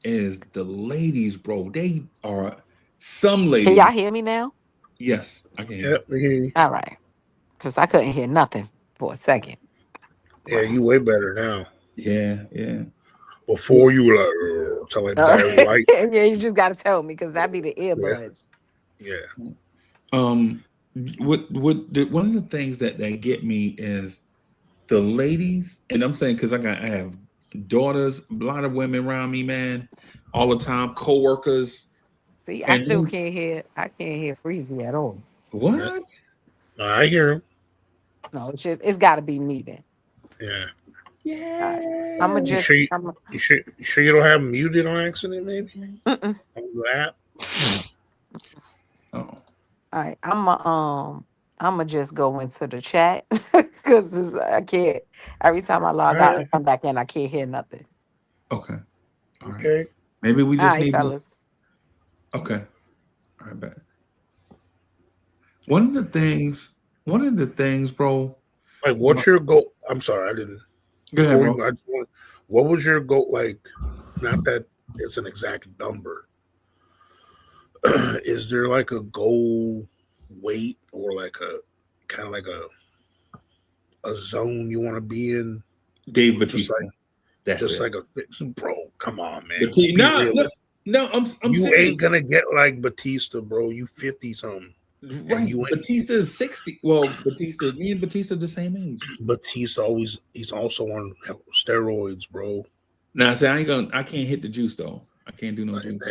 is the ladies, bro. They are some Can ladies. y'all hear me now? Yes, I can hear Yep. you. All right. Because I couldn't hear nothing for a second. Yeah, you way better now. Yeah. Yeah. Before you were like, "Ugh," till like Barry White. Yeah, you just got to tell me because that'd be the Yeah. earbuds. Yeah. One of the things that get me is the ladies, and I'm saying because I have daughters, a lot of women around me, man, all the time, coworkers, See, I and still can't hear. I can't hear Freezy at all. what? No, I hear him. No, it's got to be me then. Yeah. Yeah. I'm gonna You just. sure you don't have him muted on accident? Maybe Mm-mm. on the app. Oh, All right, I'm just go into the chat because I can't. Every time I log out and come back in, I can't hear nothing. okay. All right. Okay. Maybe we All just right, need. fellas. Okay. All right, bet. One of the things, bro. Like, what's your goal? I'm sorry, I didn't. Go ahead, Before bro. I just want, what was your goal? Like, not that it's an exact number. Is there like a goal weight or like a kind of like a zone you want to be in? Dave Just Batista. That's just it. like bro. Come on, man. Batista. Be No, realistic. no, I'm You serious. ain't gonna get like Batista, bro. You 50 something. Right. you ain't- Batista is 60. Well, me and Batista the same age. Batista he's also on steroids, bro. Now, see, I can't hit the juice though. I can't do no juice.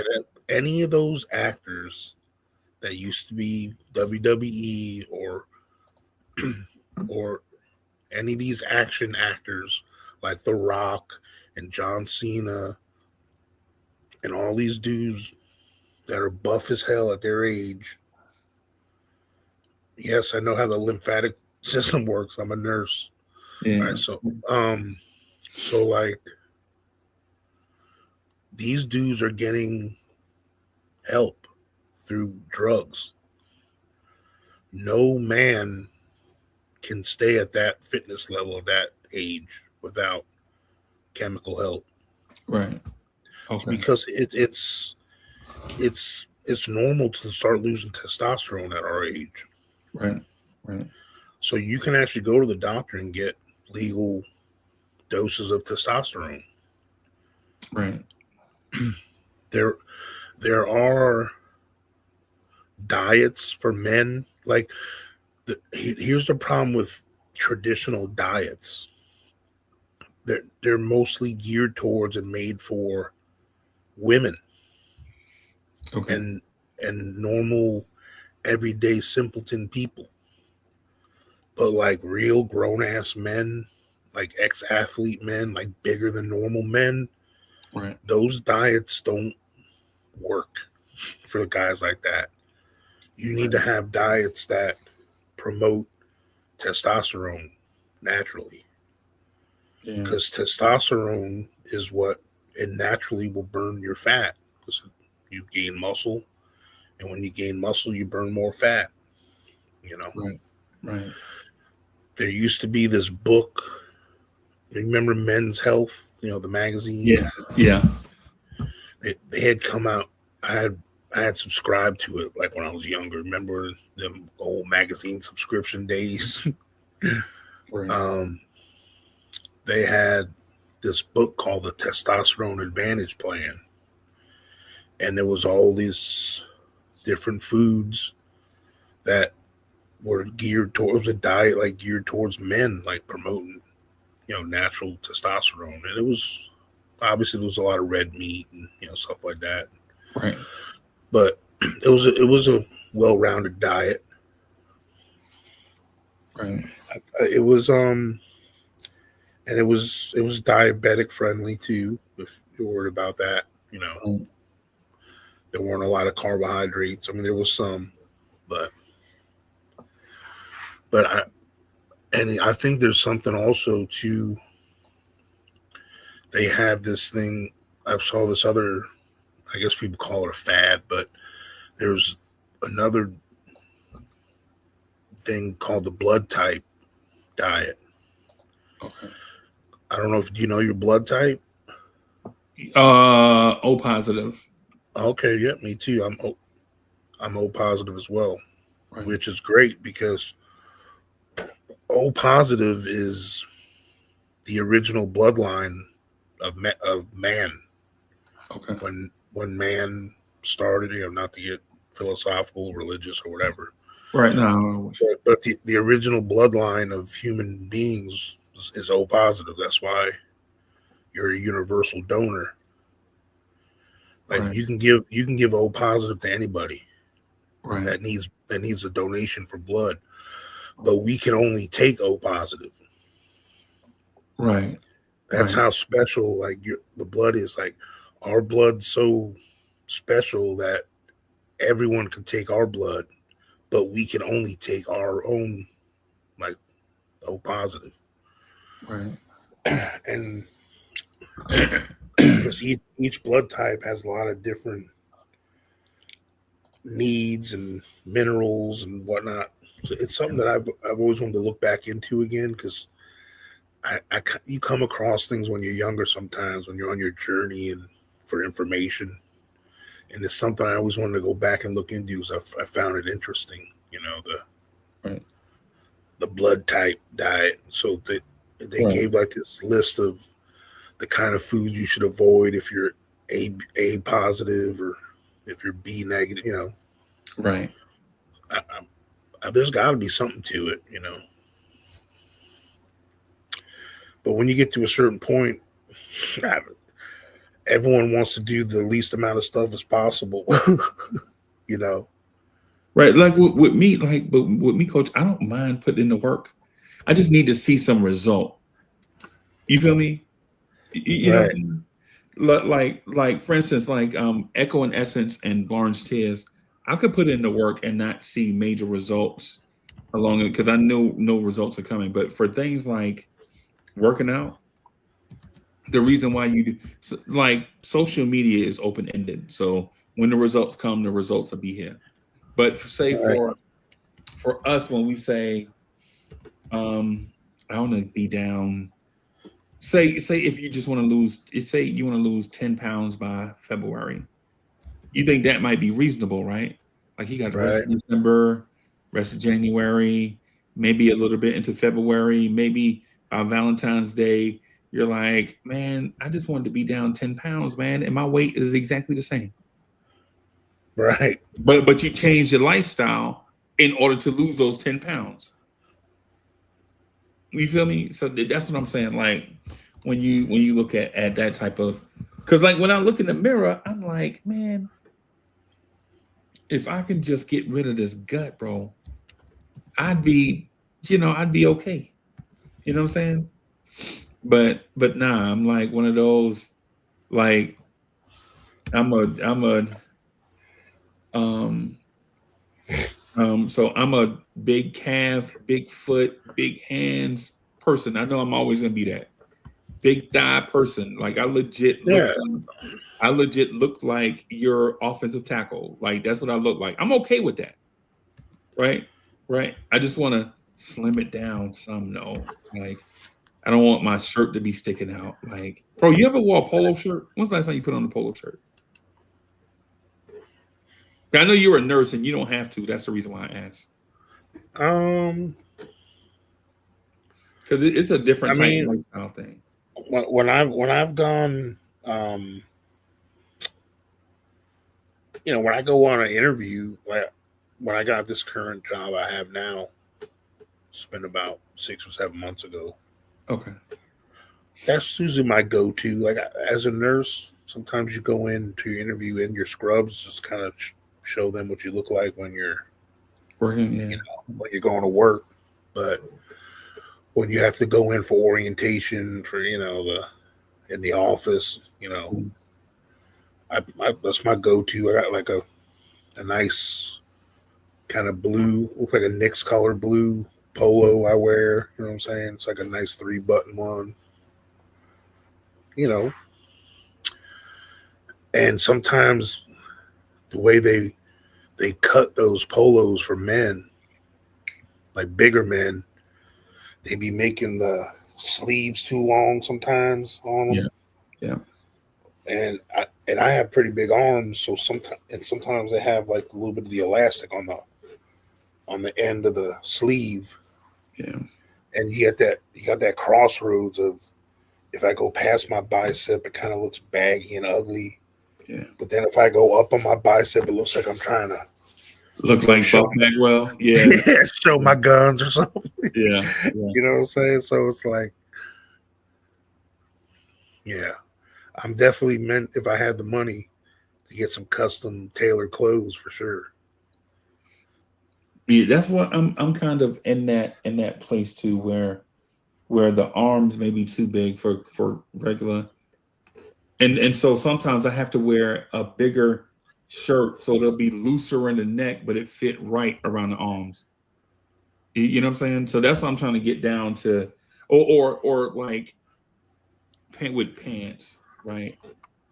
Any of those actors that used to be WWE or any of these action actors like The Rock and John Cena and all these dudes that are buff as hell at their age. Yes, I know how the lymphatic system works. I'm a nurse. Yeah. All right, so like these dudes are getting help through drugs. No man can stay at that fitness level at that age without chemical help. Right. Okay. Because it's normal to start losing testosterone at our age. Right. Right. So you can actually go to the doctor and get legal doses of testosterone. Right. There are diets for men. Like here's the problem with traditional diets. They're mostly geared towards and made for women. Okay. And normal everyday simpleton people. But like real grown ass men, like ex-athlete men, like bigger than normal men, right. Those diets don't work for guys like that. You need to have diets that promote testosterone naturally. Because testosterone is what it naturally will burn your fat. Because you gain muscle, and when you gain muscle, you burn more fat. You know. Right. There used to be this book. You remember Men's Health? You know, the magazine. Yeah. They had come out. I had subscribed to it like when I was younger. Remember them old magazine subscription days? Right. They had this book called The Testosterone Advantage Plan. And there was all these different foods that were geared towards a diet like geared towards men, like promoting, natural testosterone. And it was obviously there was a lot of red meat and stuff like that. Right. But it was a well-rounded diet. Right. It was and it was diabetic friendly too, if you're worried about that. There weren't a lot of carbohydrates. I mean, there was some, but I think there's something also to they have this thing. I saw this other, I guess people call it a fad, but there's another thing called the blood type diet. Okay. I don't know if you know your blood type. O positive. Okay, yeah, me too. I'm O positive as well, Right. which is great because O positive is the original bloodline of man. Okay. When man started, not to get philosophical, religious, or whatever, Right now. but the original bloodline of human beings is O positive. That's why you're a universal donor. Like Right. you can give O positive to anybody Right. that needs a donation for blood, but we can only take O positive. Right. That's how special the blood is. Like our blood's so special that everyone can take our blood, but we can only take our own, like, O positive. Right. And because each blood type has a lot of different needs and minerals and whatnot. So it's something that I've always wanted to look back into again, because you come across things when you're younger sometimes, when you're on your journey and for information. And it's something I always wanted to go back and look into because I found it interesting, the blood type diet. So they gave like this list of the kind of foods you should avoid if you're A positive or if you're B negative, Right. There's got to be something to it, But when you get to a certain point, everyone wants to do the least amount of stuff as possible, Right. Like with me, but with me, coach, I don't mind putting in the work. I just need to see some result. You feel me? You know what I'm saying? Like for instance, Echo and Essence and Barnes Tears, I could put in the work and not see major results along it because I know no results are coming. But for things like working out, the reason why social media is open ended. So when the results come, the results will be here. But say for us, when we say, I want to be down. Say if you just want to lose, say you want to lose 10 pounds by February, you think that might be reasonable, right? Like you got the rest of December, rest of January, maybe a little bit into February, maybe by Valentine's Day, you're like, man, I just wanted to be down 10 pounds, man, and my weight is exactly the same. Right. But you change your lifestyle in order to lose those 10 pounds. You feel me? So that's what I'm saying. Like when you look at that type of, because like when I look in the mirror, I'm like, man, if I can just get rid of this gut, bro, I'd be okay. You know what I'm saying? But nah, I'm like one of those, like so I'm a big calf, big foot, big hands person. I know I'm always gonna be that big thigh person. Like I legit look like your offensive tackle. Like that's what I look like. I'm okay with that. Right. I just want to slim it down some though. Like I don't want my shirt to be sticking out. Like, bro, you ever wore a polo shirt? When's the last time you put on a polo shirt? I know you're a nurse and you don't have to. That's the reason why I asked. Because it's a different type of lifestyle thing. When I've gone, when I go on an interview, when I got this current job I have now, it's been about 6 or 7 months ago. Okay. That's usually my go-to. Like as a nurse, sometimes you go in to your interview in your scrubs, just kind of show them what you look like when you're working, when you're going to work. But when you have to go in for orientation for in the office, that's my go-to. I got like a nice kind of blue, looks like a Knicks color blue polo I wear. You know what I'm saying? It's like a nice 3-button one. you know, and sometimes the way they cut those polos for men, like bigger men, they be making the sleeves too long sometimes on them. Yeah. And I have pretty big arms, so sometimes they have like a little bit of the elastic on the end of the sleeve, Yeah. and you got that crossroads of, if I go past my bicep, it kind of looks baggy and ugly. Yeah. But then if I go up on my bicep, it looks like I'm trying to Look like show, Buck Bagwell. Yeah. show my guns or something. Yeah. You know what I'm saying? So it's like, yeah, I'm definitely meant, if I had the money, to get some custom tailored clothes for sure. Yeah, that's what I'm kind of in that place too, where the arms may be too big for regular, and so sometimes I have to wear a bigger shirt so it'll be looser in the neck, but it fit right around the arms. You know what I'm saying? So that's what I'm trying to get down to, or like with pants, right?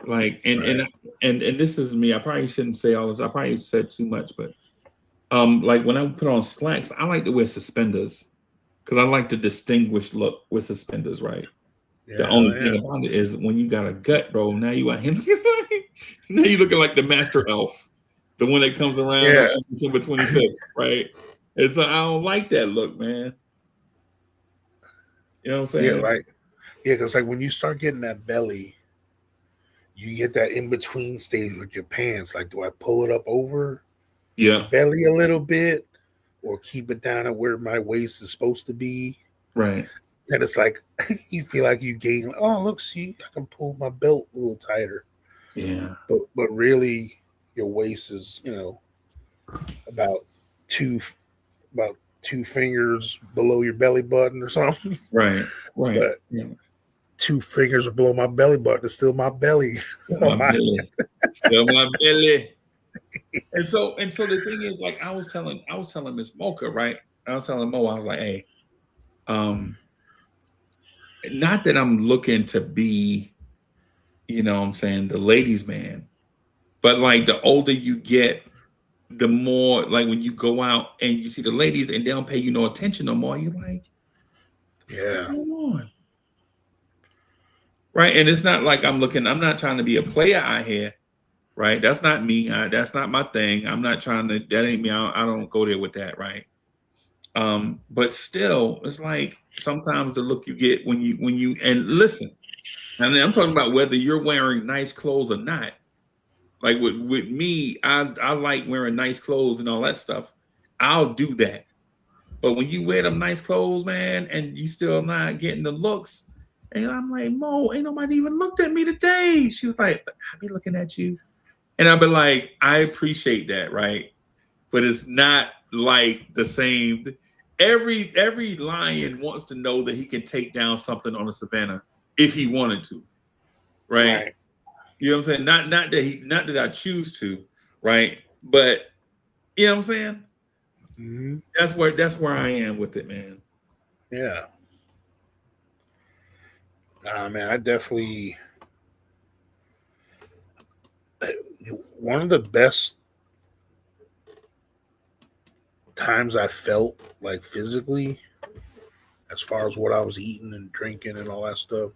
Like Right. and this is me. I probably shouldn't say all this. I probably said too much, but like when I put on slacks, I like to wear suspenders because I like the distinguished look with suspenders, right? The Yeah, only yeah. thing about it is when you got a gut, bro. Now you out here, now you looking like the master elf, the one that comes around Yeah. on December 25th, right? And so I don't like that look, man. You know what I'm Yeah, saying? because like when you start getting that belly, you get that in between stage with your pants. Like, do I pull it up over the Yeah, belly a little bit, or keep it down at where my waist is supposed to be? right. Then it's like you feel like you gain. Oh, look, see, I can pull my belt a little tighter, Yeah, but really, your waist is about two about 2 fingers below your belly button or something. right, right. But Yeah. 2 fingers below my belly button is still my belly. Still Oh my my, belly. Still my belly. And so the thing is, like I was telling Miss Mocha, right? I was telling Mo, I was like, hey, um, not that I'm looking to be, what I'm saying, the ladies' man, but like the older you get, the more like when you go out and you see the ladies and they don't pay you no attention no more, you're like, what's yeah, going on? Right. And it's not like I'm not trying to be a player out here, right? That's not me. That's not my thing. I'm not trying to, that ain't me. I don't go there with that, right? But still, it's like sometimes the look you get when you and listen, and I'm talking about whether you're wearing nice clothes or not. Like with me, I like wearing nice clothes and all that stuff. I'll do that. But when you wear them nice clothes, man, and you still not getting the looks, and I'm like, Mo, ain't nobody even looked at me today. She was like, but I be looking at you. And I've been like, I appreciate that, right? But it's not like the same. Every lion wants to know that he can take down something on the savannah if he wanted to, right? right. You know what I'm saying? Not that I choose to, right? But you know what I'm saying? Mm-hmm. That's where I am with it, man. Yeah. Nah, man, I definitely one of the best times I felt like physically, as far as what I was eating and drinking and all that stuff.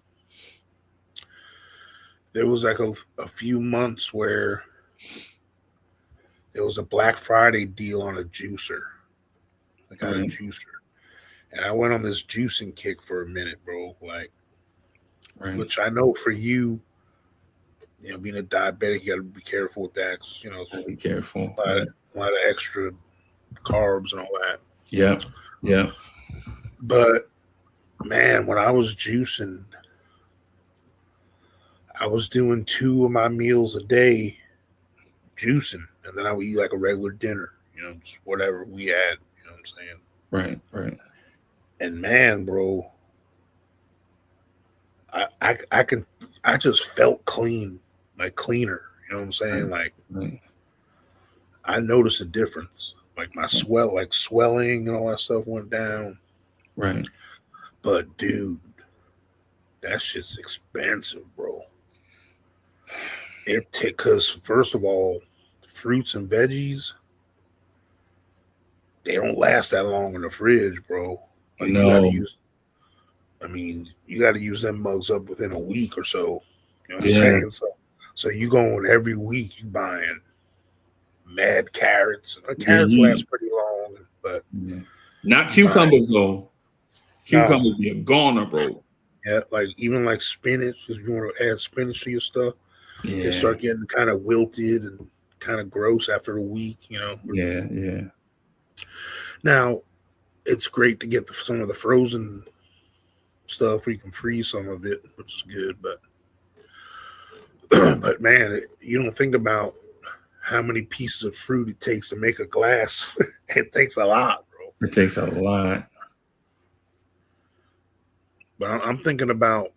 There was like a few months where there was a Black Friday deal on a juicer. I got a Right. juicer, and I went on this juicing kick for a minute, bro. Like, Right. which I know for you, being a diabetic, you got to be careful with that. 'Cause, it's Be careful. a lot of extra carbs and all that. Yeah. Yeah. But man, when I was juicing, I was doing 2 of my meals a day juicing, and then I would eat like a regular dinner, just whatever we had. You know what I'm saying? Right. Right. And man, bro, I just felt clean, like cleaner. You know what I'm saying? Like Right. I noticed a difference. Like my swelling and all that stuff went down. Right. But dude, That shit's expensive, bro. Because first of all, fruits and veggies, they don't last that long in the fridge, bro. Like you got to No. use. I mean, you got to use them mugs up within a week or so. You know what I'm Yeah. saying? So you going every week, you buying mad carrots. Carrots last pretty long, but not cucumbers though. Cucumbers be a goner, bro. Yeah, like even like spinach. If you want to add spinach to your stuff, they Yeah. start getting kind of wilted and kind of gross after a week. You know. Yeah. Now, it's great to get some of the frozen stuff where you can freeze some of it, which is good. But but man, you don't think about how many pieces of fruit it takes to make a glass. It takes a lot, bro. It takes a lot. But I'm thinking about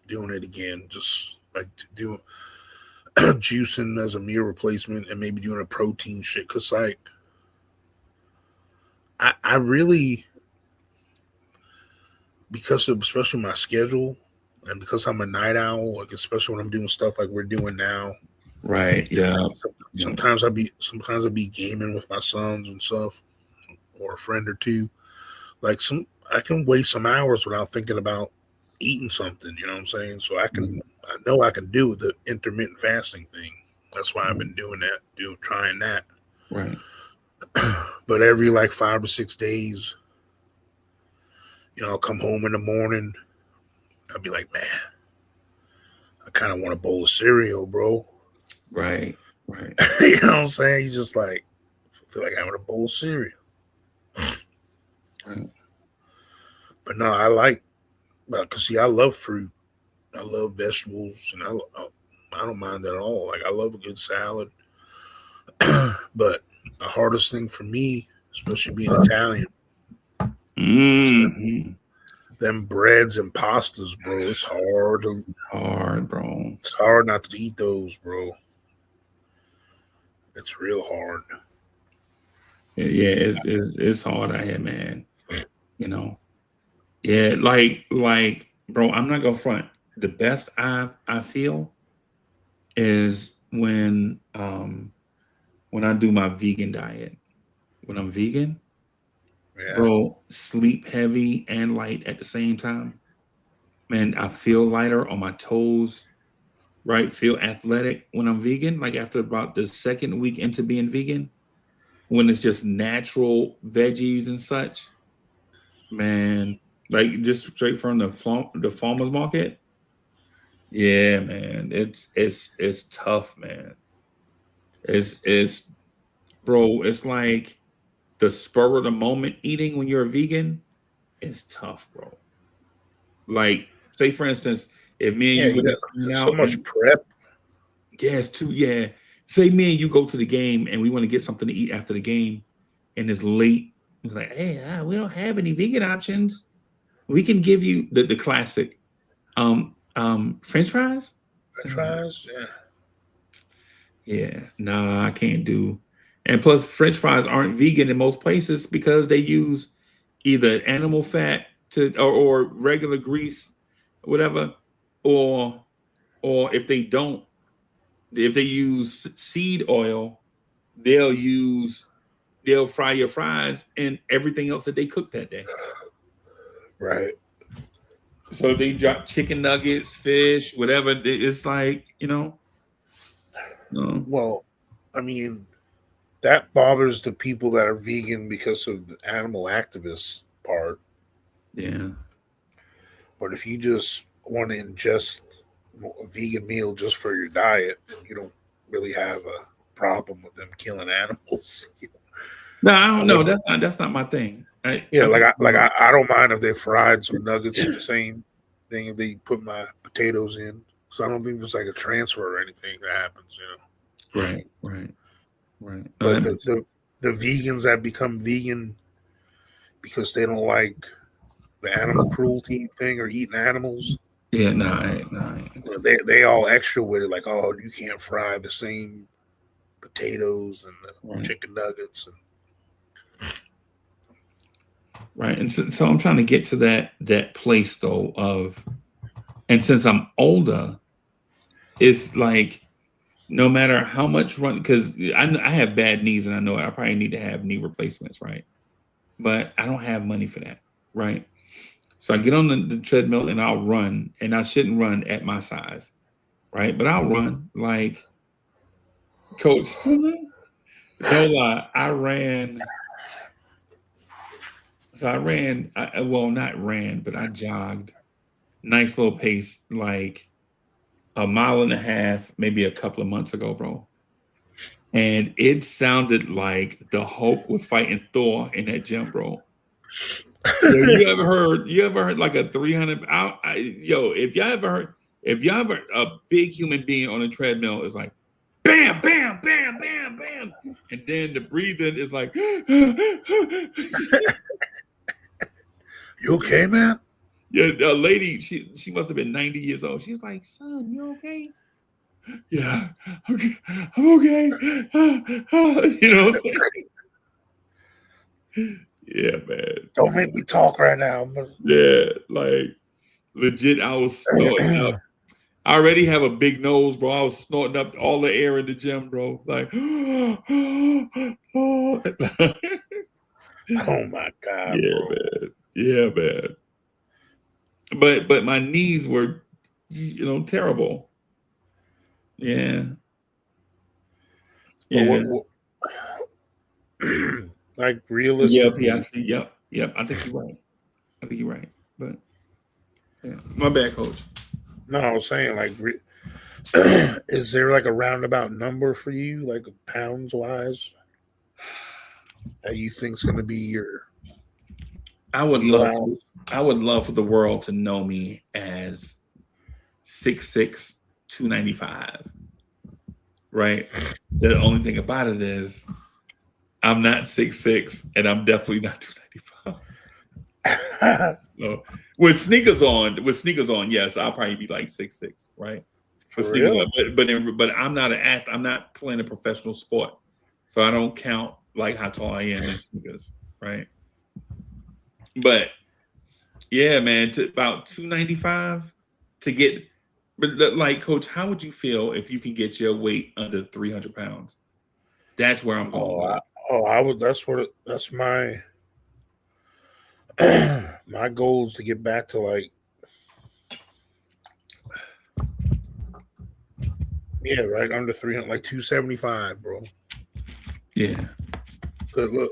doing it again, just like doing juicing as a meal replacement and maybe doing a protein shit. Cause like I really, because of especially my schedule and because I'm a night owl, like especially when I'm doing stuff like we're doing now. Right. Yeah. Sometimes I'll be gaming with my sons and stuff, or a friend or two. Like I can waste some hours without thinking about eating something. You know what I'm saying? So I know I can do the intermittent fasting thing. That's why I've been doing that, trying that. Right. But every like 5 or 6 days, I'll come home in the morning. I'll be like, man, I kind of want a bowl of cereal, bro. Right. You know what I'm saying? You just like feel like having a bowl of cereal. Right. But no, I love fruit. I love vegetables, and I don't mind that at all. Like I love a good salad. But the hardest thing for me, especially being Italian, them breads and pastas, bro. It's hard. Bro. It's hard not to eat those, bro. It's real hard. Yeah, it's hard out here, man. Yeah, like, bro. I'm not gonna front. The best I feel is when I do my vegan diet. When I'm vegan, bro, sleep heavy and light at the same time. Man, I feel lighter on my toes, right? Feel athletic when I'm vegan. Like after about the second week into being vegan, when it's just natural veggies and such, man, like just straight from the farmer's market. Yeah, man, it's tough, man. It's bro, it's like the spur of the moment eating when you're a vegan is tough, bro. Like, say for instance, if me and you there's so much prep. Yeah. Say me and you go to the game and we want to get something to eat after the game, and it's late. It's like, hey, we don't have any vegan options. We can give you the classic, French fries. French fries, yeah. Yeah, nah, I can't do. And plus, French fries aren't vegan in most places because they use either animal fat or regular grease, whatever, or if they don't, if they use seed oil, they'll fry your fries and everything else that they cook that day. Right. So they drop chicken nuggets, fish, whatever. It's like, No. Well, I mean, that bothers the people that are vegan because of the animal activist part. Yeah. But if you just want to ingest a vegan meal just for your diet, you don't really have a problem with them killing animals. No, I don't know. That's not my thing. I don't mind if they fried some nuggets in the same thing if they put my potatoes in. So I don't think there's like a transfer or anything that happens, Right. But the vegans that become vegan because they don't like the animal cruelty thing or eating animals. Yeah, nah. They all extra with it, like, oh, you can't fry the same potatoes and the chicken nuggets. right? And so I'm trying to get to that place though of, and since I'm older, it's like no matter how much run, because I have bad knees and I know it, I probably need to have knee replacements, right? But I don't have money for that, right? So I get on the treadmill and I'll run, and I shouldn't run at my size, right? But I'll run like coach. No lie, I ran. So I ran, well, not ran, but I jogged. Nice little pace, like a mile and a half, maybe a couple of months ago, bro. And it sounded like the Hulk was fighting Thor in that gym, bro. Yo, you ever heard like a 300? If y'all ever a big human being on a treadmill is like, bam, bam, bam, bam, bam, and then the breathing is like, You okay, man? yeah, a lady, she must have been 90 years old. She was like, son, you okay? Yeah, okay, I'm okay. You know what I'm saying? Yeah, man. Don't make me talk right now. Yeah, like legit, I was snorting up. I already have a big nose, bro. I was snorting up all the air in the gym, bro. Like, Oh my God, yeah, bro. man. Yeah, man. But my knees were, terrible. Yeah. Yeah. Like realistically. Yep. Yep. I think you're right. But yeah, my bad, coach. No, I was saying like, is there like a roundabout number for you, like pounds wise, that you think's going to be your? I would love for the world to know me as 6'6", 295. Right. The only thing about it is I'm not 6'6", and I'm definitely not 295. So with sneakers on, yes, I'll probably be like 6'6", right? For sneakers on, but I'm not I'm not playing a professional sport, so I don't count like how tall I am in sneakers, right? But yeah, man, to about 295 to get. But like, coach, how would you feel if you can get your weight under 300 pounds? That's where I'm going. I would. That's my my goal is to get back to like, yeah, right under 300, like 275, bro. Yeah. Good look.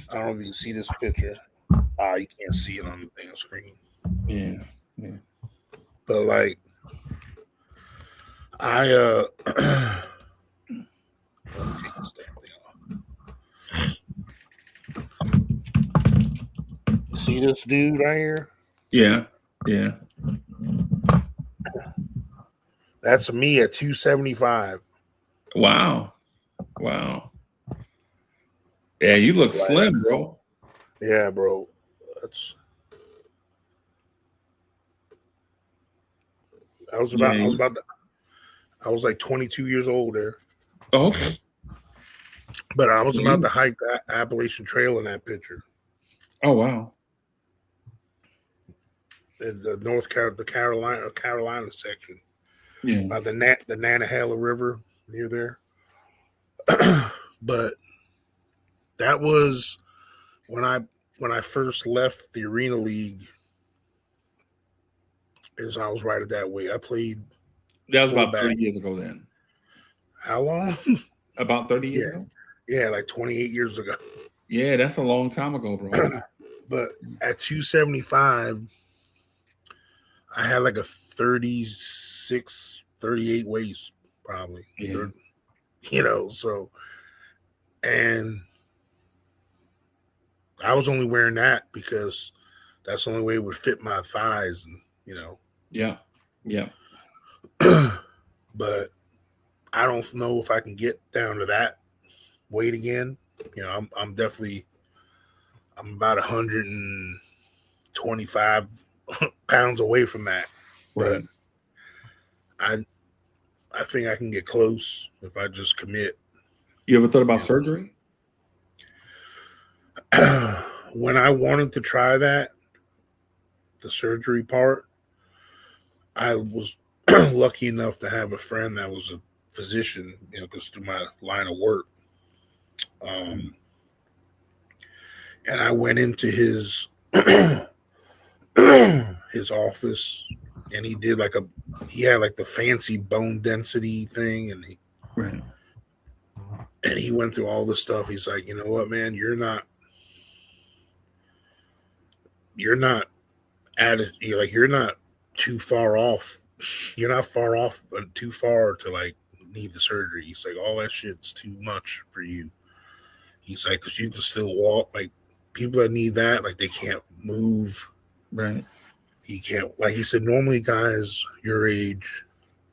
I don't know if you can see this picture. You can't see it on the thing screen. Yeah. But like, let me take this damn thing off. See this dude right here? Yeah. That's me at 275. Wow. Yeah, you look slim, bro. Yeah, bro. I was like 22 years old there. Oh, okay. But I was about to hike the Appalachian Trail in that picture. Oh, wow. In the Carolina section. Yeah. By the Nantahala River near there. But that was when I first left the Arena League. Is I was right at that weight. I played. That was about 30 years ago then. How long? About 30 years ago? Yeah, like 28 years ago. Yeah, that's a long time ago, bro. But at 275, I had like a 36, 38 waist, probably. Yeah. 30, so, and I was only wearing that because that's the only way it would fit my thighs, and Yeah. But I don't know if I can get down to that weight again. I'm about 125 pounds away from that. Right. But I think I can get close if I just commit. You ever thought about surgery? when I wanted to try that, the surgery part, I was lucky enough to have a friend that was a physician, because through my line of work. And I went into his his office, and he did he had like the fancy bone density thing, and Right. he went through all this stuff. He's like, you know what, man, you're not you're not too far off. You're not far off, but too far to like need the surgery. He's like, all that shit's too much for you. He's like, because you can still walk. Like people that need that, like they can't move. Right. He can't, like he said, normally guys your age,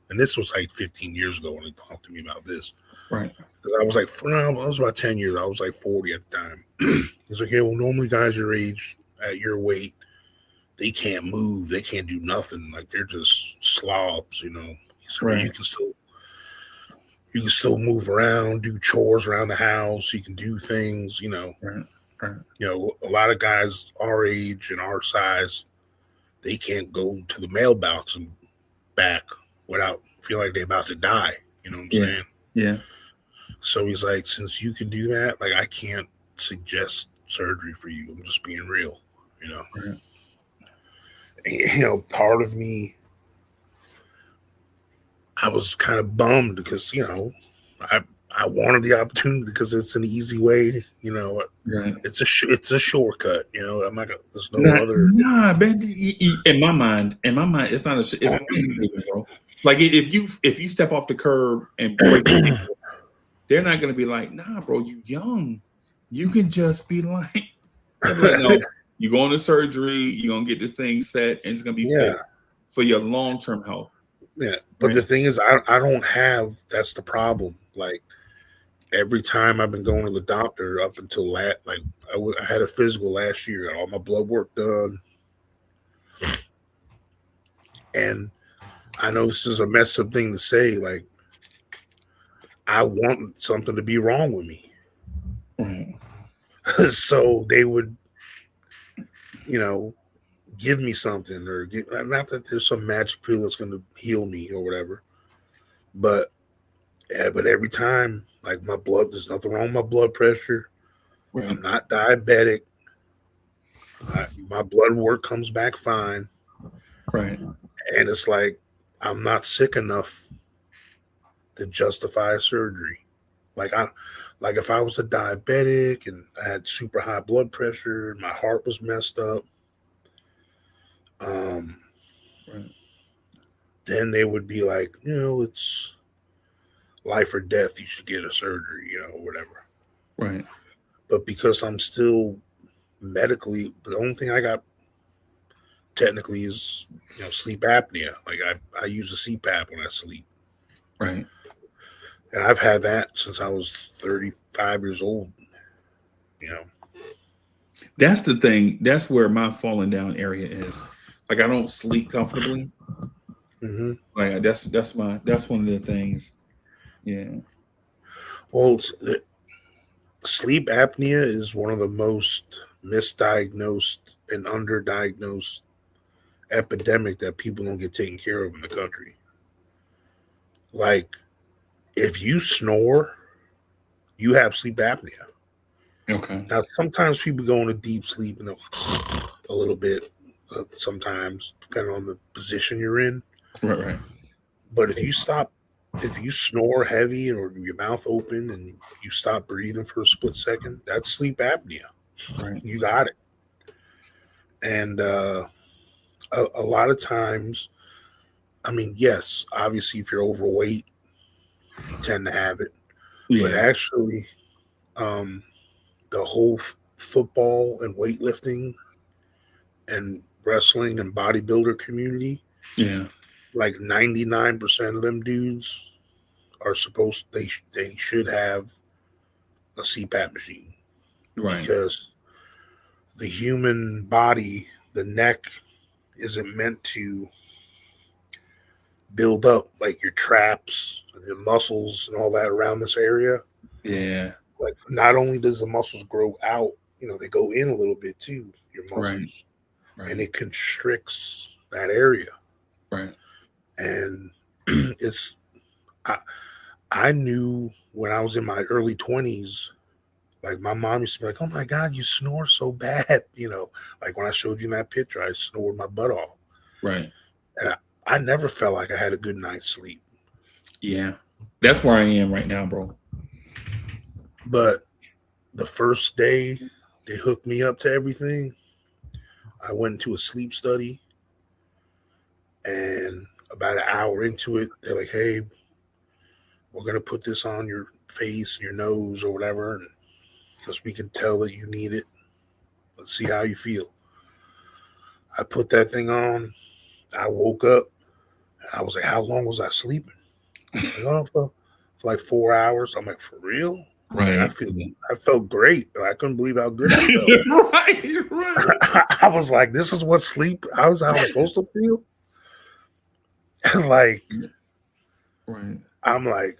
and this was like 15 years ago when he talked to me about this. Right. Because I was like, I was about 10 years. I was like 40 at the time. He's like, yeah, well, normally guys your age, at your weight, they can't move. They can't do nothing. Like they're just slobs, He said, Right. well, you can still move around, do chores around the house. You can do things, Right. Right. A lot of guys our age and our size, they can't go to the mailbox and back without feeling like they're about to die. You know what I'm saying? Yeah. So he's like, since you can do that, like I can't suggest surgery for you. I'm just being real, Right. And, part of me, I was kind of bummed because, I wanted the opportunity because it's an easy way, Right. it's a shortcut, I'm not gonna, there's no Nah, other. Nah, but in my mind, it's not it's not even, bro. Like if you step off the curb and break your ankle, they're not gonna be like, nah, bro, you young. You can just be like, no, you go into surgery, you're gonna get this thing set, and it's gonna be fixed for your long-term health. Yeah, but right? The thing is, I don't have. That's the problem. Like every time I've been going to the doctor up until I had a physical last year, got all my blood work done, and I know this is a messed up thing to say. Like I want something to be wrong with me, so they would, give me something or not that there's some magic pill that's going to heal me or whatever, but every time, like there's nothing wrong with my blood pressure. Right. I'm not diabetic. My blood work comes back fine. Right. And it's like, I'm not sick enough to justify a surgery. Like if I was a diabetic and I had super high blood pressure and my heart was messed up, Right. then they would be like, it's life or death. You should get a surgery, whatever. Right. But because I'm still medically, the only thing I got technically is, sleep apnea. Like I use a CPAP when I sleep. Right. And I've had that since I was 35 years old. That's the thing. That's where my falling down area is. Like I don't sleep comfortably. Mm-hmm. Like that's one of the things. Yeah. Well, sleep apnea is one of the most misdiagnosed and underdiagnosed epidemic that people don't get taken care of in the country. Like, if you snore, you have sleep apnea. Okay. Now, sometimes people go into deep sleep and they'll a little bit, sometimes, depending on the position you're in. Right. But if you snore heavy or your mouth open and you stop breathing for a split second, that's sleep apnea. Right. You got it. And a lot of times, I mean, yes, obviously, if you're overweight, you tend to have it. Yeah. But actually, the whole football and weightlifting and wrestling and bodybuilder community, Yeah. like 99% of them dudes are they should have a CPAP machine. Right. Because the human body, the neck, isn't meant to build up like your traps and your muscles and all that around this area. Yeah. Like not only does the muscles grow out they go in a little bit too, your muscles, Right. and it constricts that area. Right. And it's I knew when I was in my early 20s, like my mom used to be like, "Oh my God, you snore so bad." Like when I showed you that picture, I snored my butt off. Right. And I never felt like I had a good night's sleep. Yeah. That's where I am right now, bro. But the first day they hooked me up to everything, I went into a sleep study. And about an hour into it, they're like, "Hey, we're going to put this on your face, your nose, or whatever, and because we can tell that you need it. Let's see how you feel." I put that thing on. I woke up and I was like, "How long was I sleeping?" Like, "Oh, for like 4 hours." I'm like, "For real?" Like, Right. I felt great. I couldn't believe how good I felt. Right. I was like, "This is what sleep. How I'm supposed to feel." Like, Right. I'm like,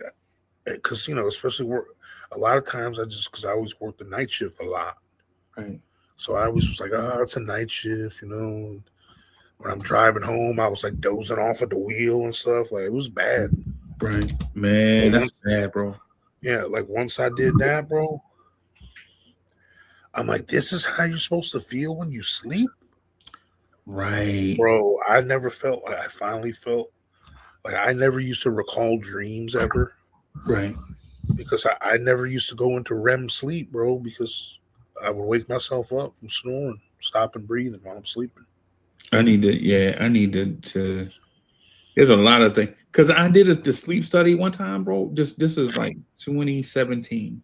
because especially work. A lot of times, because I always worked the night shift a lot. Right. So I always was like, "Oh, it's a night shift." When I'm driving home, I was like dozing off at the wheel and stuff. Like, it was bad. Right. Man, that's bad, bro. Yeah, like once I did that, bro, I'm like, "This is how you're supposed to feel when you sleep?" Right. Bro, I never felt like I finally felt like I never used to recall dreams ever. Right. Because I never used to go into REM sleep, bro, because I would wake myself up from snoring, stopping breathing while I'm sleeping. I need to there's a lot of things. Because I did the sleep study one time, bro. This is like 2017.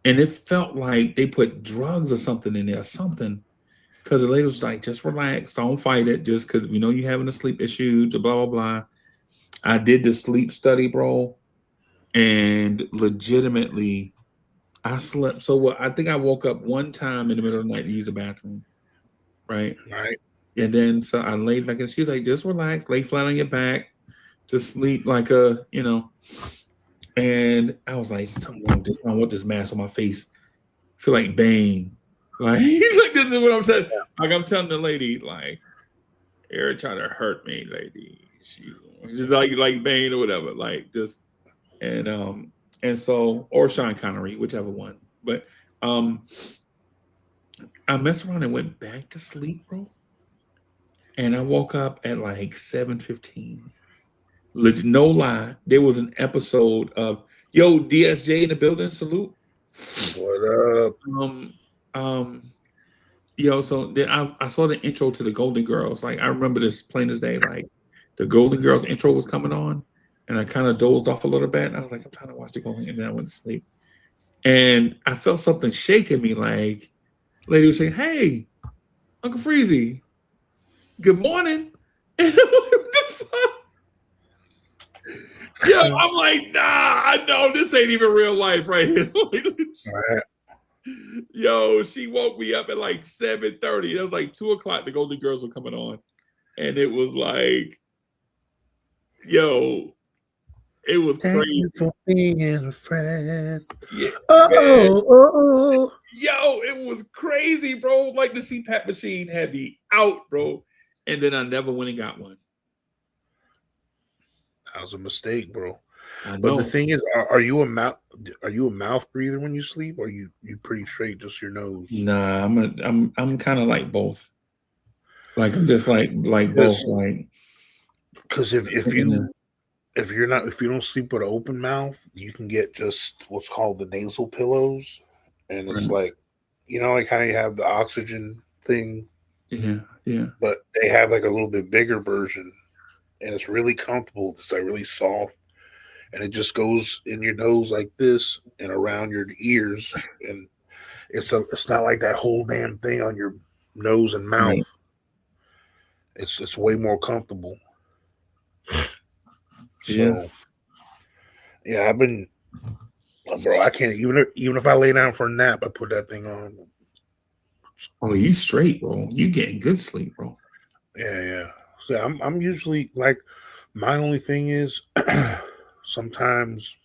And it felt like they put drugs or something in there, something. Because the lady was like, just relax, don't fight it, just because we know you're having a sleep issue, blah, blah, blah. I did the sleep study, bro. And legitimately, I slept so well. I think I woke up one time in the middle of the night to use the bathroom. Right. Right. And then so I laid back and she's like, just relax, lay flat on your back, just sleep like a, and I was like, something wrong. I don't want this mask on my face. I feel like Bane. Like, like this is what I'm saying. Like I'm telling the lady, like, Eric trying to hurt me, lady. She's like Bane or whatever. Like just and so or Sean Connery, whichever one. But I messed around and went back to sleep, bro. And I woke up at like 7:15. No lie, there was an episode of DSJ in the building. Salute. What up? So then I saw the intro to the Golden Girls. Like I remember this plain as day. Like the Golden Girls intro was coming on, and I kind of dozed off a little bit. And I was like, I'm trying to watch the Golden, and then I went to sleep. And I felt something shaking me. Like lady was saying, "Hey, Uncle Freezy, good morning." And I'm like, what the fuck? Yeah, I'm like, nah, I know this ain't even real life right here. Yo, she woke me up at like 7:30. It was like 2:00. The Golden Girls were coming on. And it was like, yo, it was Thank crazy. you for being a friend. Yeah, oh. Yo, it was crazy, bro. Like the CPAP machine had me out, bro. And then I never went and got one. That was a mistake, bro. I know. But the thing is, are you a mouth breather when you sleep, or you pretty straight, just your nose? Nah, I'm kind of like both. Like I'm just like both. Like because if you don't sleep with an open mouth, you can get just what's called the nasal pillows, and it's like, like how you have the oxygen thing. Yeah. But they have like a little bit bigger version, and it's really comfortable. It's like really soft, and it just goes in your nose like this and around your ears, and it's not like that whole damn thing on your nose and mouth. Right. It's way more comfortable. So, yeah, I've been, bro. I can't even if I lay down for a nap, I put that thing on. Oh, you straight, bro. You getting good sleep, bro. Yeah. So I'm usually like, my only thing is sometimes,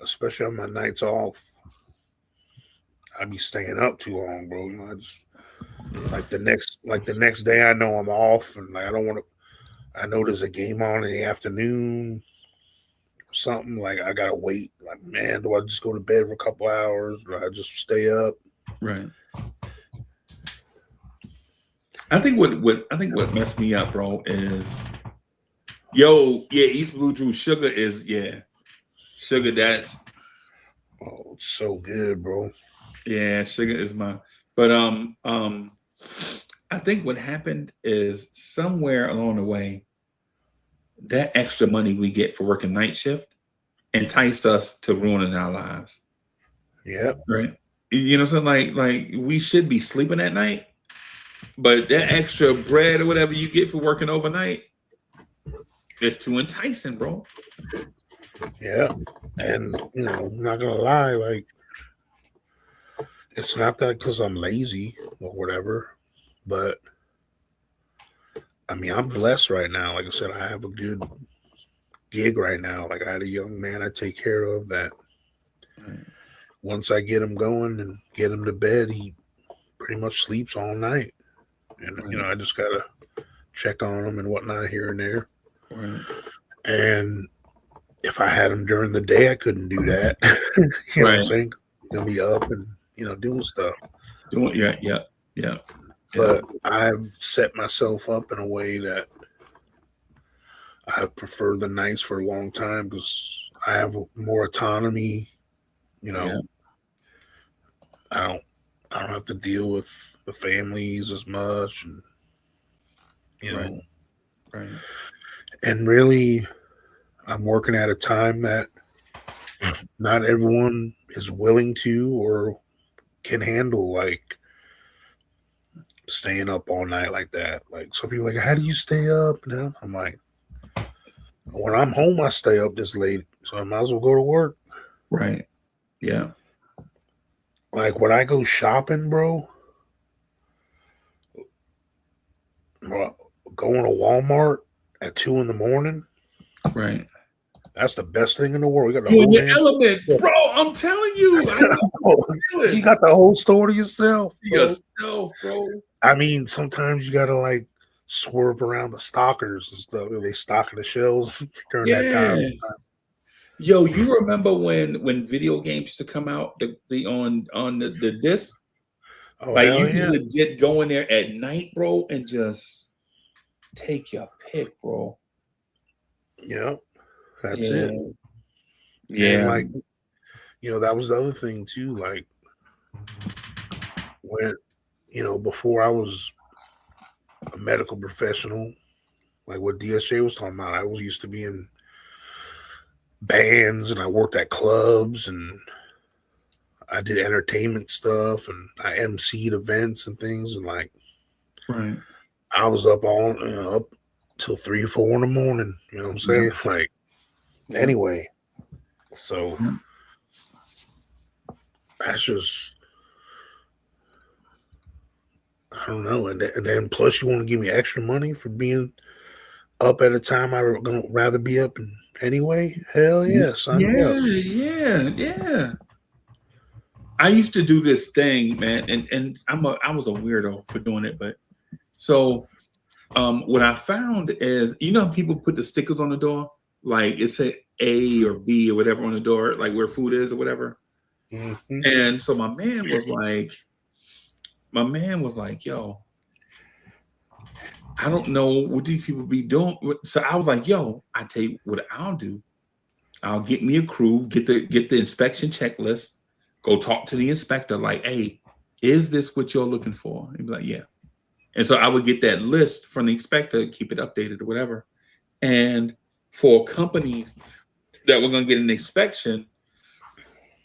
especially on my nights off, I be staying up too long, bro. You know, I just like the next day I know I'm off, and like I don't want to. I know there's a game on in the afternoon or something. Like I gotta wait. Like, man, do I just go to bed for a couple hours, or I just stay up? Right. I think what messed me up, bro, is East Blue Drew sugar is sugar. That's It's so good, bro. sugar is my. But I think what happened is somewhere along the way, that extra money we get for working night shift enticed us to ruining our lives. Yep. Right. You know, so like we should be sleeping at night, but that extra bread or whatever you get for working overnight is too enticing, bro. Yeah. And you know, I'm not gonna lie, like it's not that because I'm lazy or whatever, but I mean I'm blessed right now. Like I said, I have a good gig right now. Like I had a young man I take care of that once I get him going and get him to bed, he pretty much sleeps all night. And you know, I just gotta check on him and whatnot here and there. Right. And if I had him during the day, I couldn't do that. You know what I'm saying? He'll be up and you know doing stuff. Yeah. But I've set myself up in a way that I prefer the nights for a long time because I have more autonomy. You know, I don't have to deal with the families as much, and you know, right. And really, I'm working at a time that not everyone is willing to or can handle, like staying up all night like that. Like some people are like, how do you stay up? Now I'm like, when I'm home, I stay up this late, so I might as well go to work. Right. Yeah. Like when I go shopping, bro, going to Walmart at 2 a.m. Right. That's the best thing in the world. You got the You're whole in your element, bro. I'm telling you. You got the whole store to yourself. Bro. I mean, sometimes you gotta like swerve around the stockers and stuff. They stocking the shelves during that time. Yo, you remember when video games used to come out on the disc? Oh, like hell you yeah. could legit go in there at night, bro, and just take your pick, bro. Yeah, that's it. Yeah. And like, you know, that was the other thing too. Like when, you know, before I was a medical professional, like what DSJ was talking about, I was used to be in bands and I worked at clubs and I did entertainment stuff and I emceed events and things, and like I was up up till 3 or 4 in the morning, you know what I'm saying? Like anyway, so that's just, I don't know. And then plus you want to give me extra money for being up at a time I would gonna rather be up in anyway. Hell yes. Yeah. I used to do this thing, man, and I was a weirdo for doing it, but so what I found is, you know how people put the stickers on the door, like it said A or B or whatever on the door, like where food is or whatever. Mm-hmm. And so my man was like, yo, I don't know what these people be doing. So I was like, yo, I tell you what I'll do. I'll get me a crew, get the inspection checklist, go talk to the inspector, like, hey, is this what you're looking for? He'd be like, yeah. And so I would get that list from the inspector, keep it updated or whatever. And for companies that were going to get an inspection,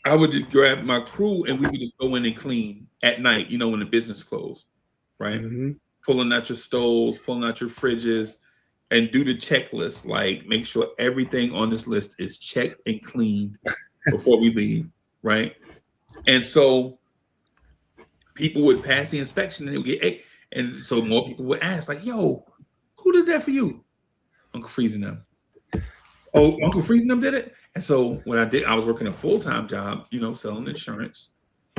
I would just grab my crew and we would just go in and clean at night, you know, when the business closed, right? Mm-hmm. Pulling out your stoves, pulling out your fridges, and do the checklist. Like, make sure everything on this list is checked and cleaned before we leave, right? And so people would pass the inspection and they would get, and so more people would ask, like, yo, who did that for you? Uncle Freezing them. Oh, Uncle Freezing them did it? And so what I did, I was working a full-time job, you know, selling insurance.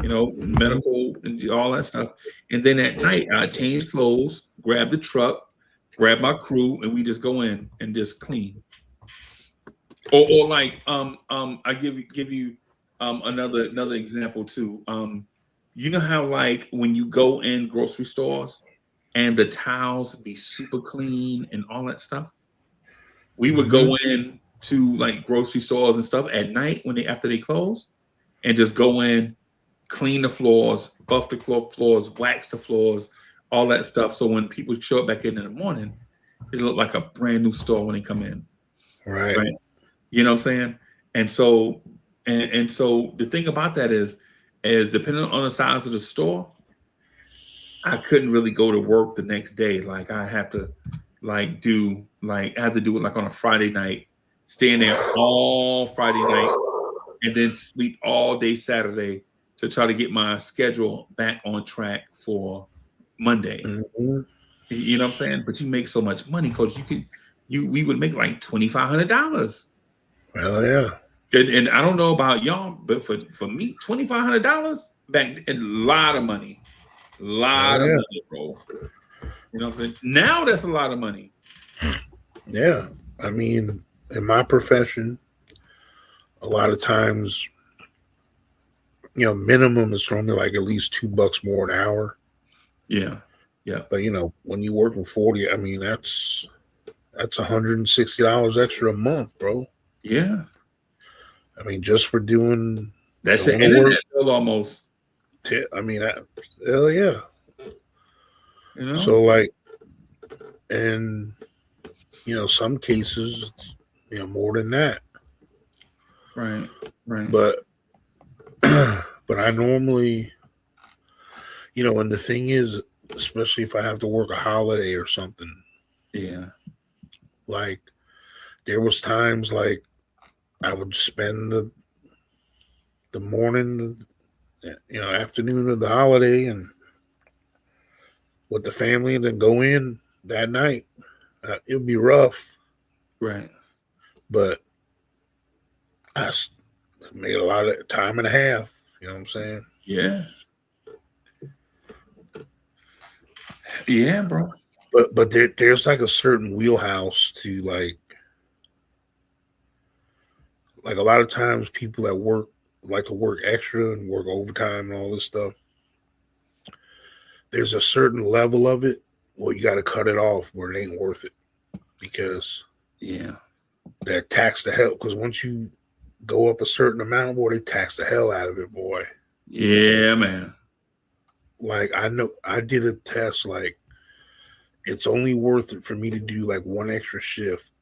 medical and all that stuff. And then at night, I change clothes, grab the truck, grab my crew, and we just go in and just clean. Or like I give you another example too. You know how like when you go in grocery stores and the towels be super clean and all that stuff? We would go in to like grocery stores and stuff at night when after they close and just go in, clean the floors, buff the floors, wax the floors, all that stuff. So when people show up back in the morning, it look like a brand new store when they come in. Right. You know what I'm saying? And so and so the thing about that is depending on the size of the store, I couldn't really go to work the next day. Like I have to I have to do it like on a Friday night, stay in there all Friday night, and then sleep all day Saturday to try to get my schedule back on track for Monday. Mm-hmm. You know what I'm saying? But you make so much money because we would make like $2,500. Well, yeah. And I don't know about y'all, but for me, $2,500 back a lot of money. A lot of money, bro. You know what I'm saying? Now that's a lot of money. Yeah. I mean, in my profession, a lot of times, minimum is normally like at least $2 more an hour. Yeah. Yeah. But when you work in 40, I mean that's $160 extra a month, bro. Yeah. I mean, just for doing that's the internet bill almost. I mean, hell yeah. So like, and some cases, more than that. Right. But I normally, and the thing is, especially if I have to work a holiday or something. Yeah. Like there was times like I would spend the morning, afternoon of the holiday and with the family and then go in that night. It would be rough. Right. But I made a lot of time and a half. You know what I'm saying? Yeah. Yeah, bro. But there's like a certain wheelhouse to like a lot of times people that work like to work extra and work overtime and all this stuff. There's a certain level of it where you got to cut it off where it ain't worth it because that tax the hell. Because once you go up a certain amount, boy, they tax the hell out of it, boy. Yeah, man. Like I know I did a test. Like it's only worth it for me to do like one extra shift.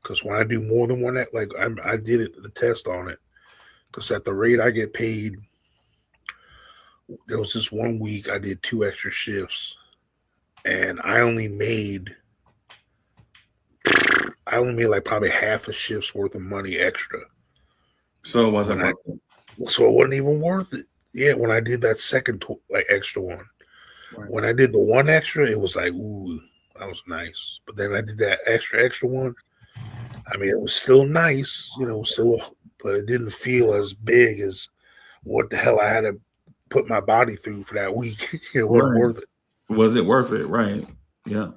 Because when I do more than one, like I did the test on it. Because at the rate I get paid, there was this 1 week I did 2 extra shifts, and I only made like probably half a shift's worth of money extra. So it wasn't worth it. So it wasn't even worth it. Yeah, when I did that second like extra one, right. When I did the one extra, it was like, ooh, that was nice. But then I did that extra one. I mean, it was still nice, but it didn't feel as big as what the hell I had to put my body through for that week. It wasn't worth it. Was it worth it? Right. Yeah.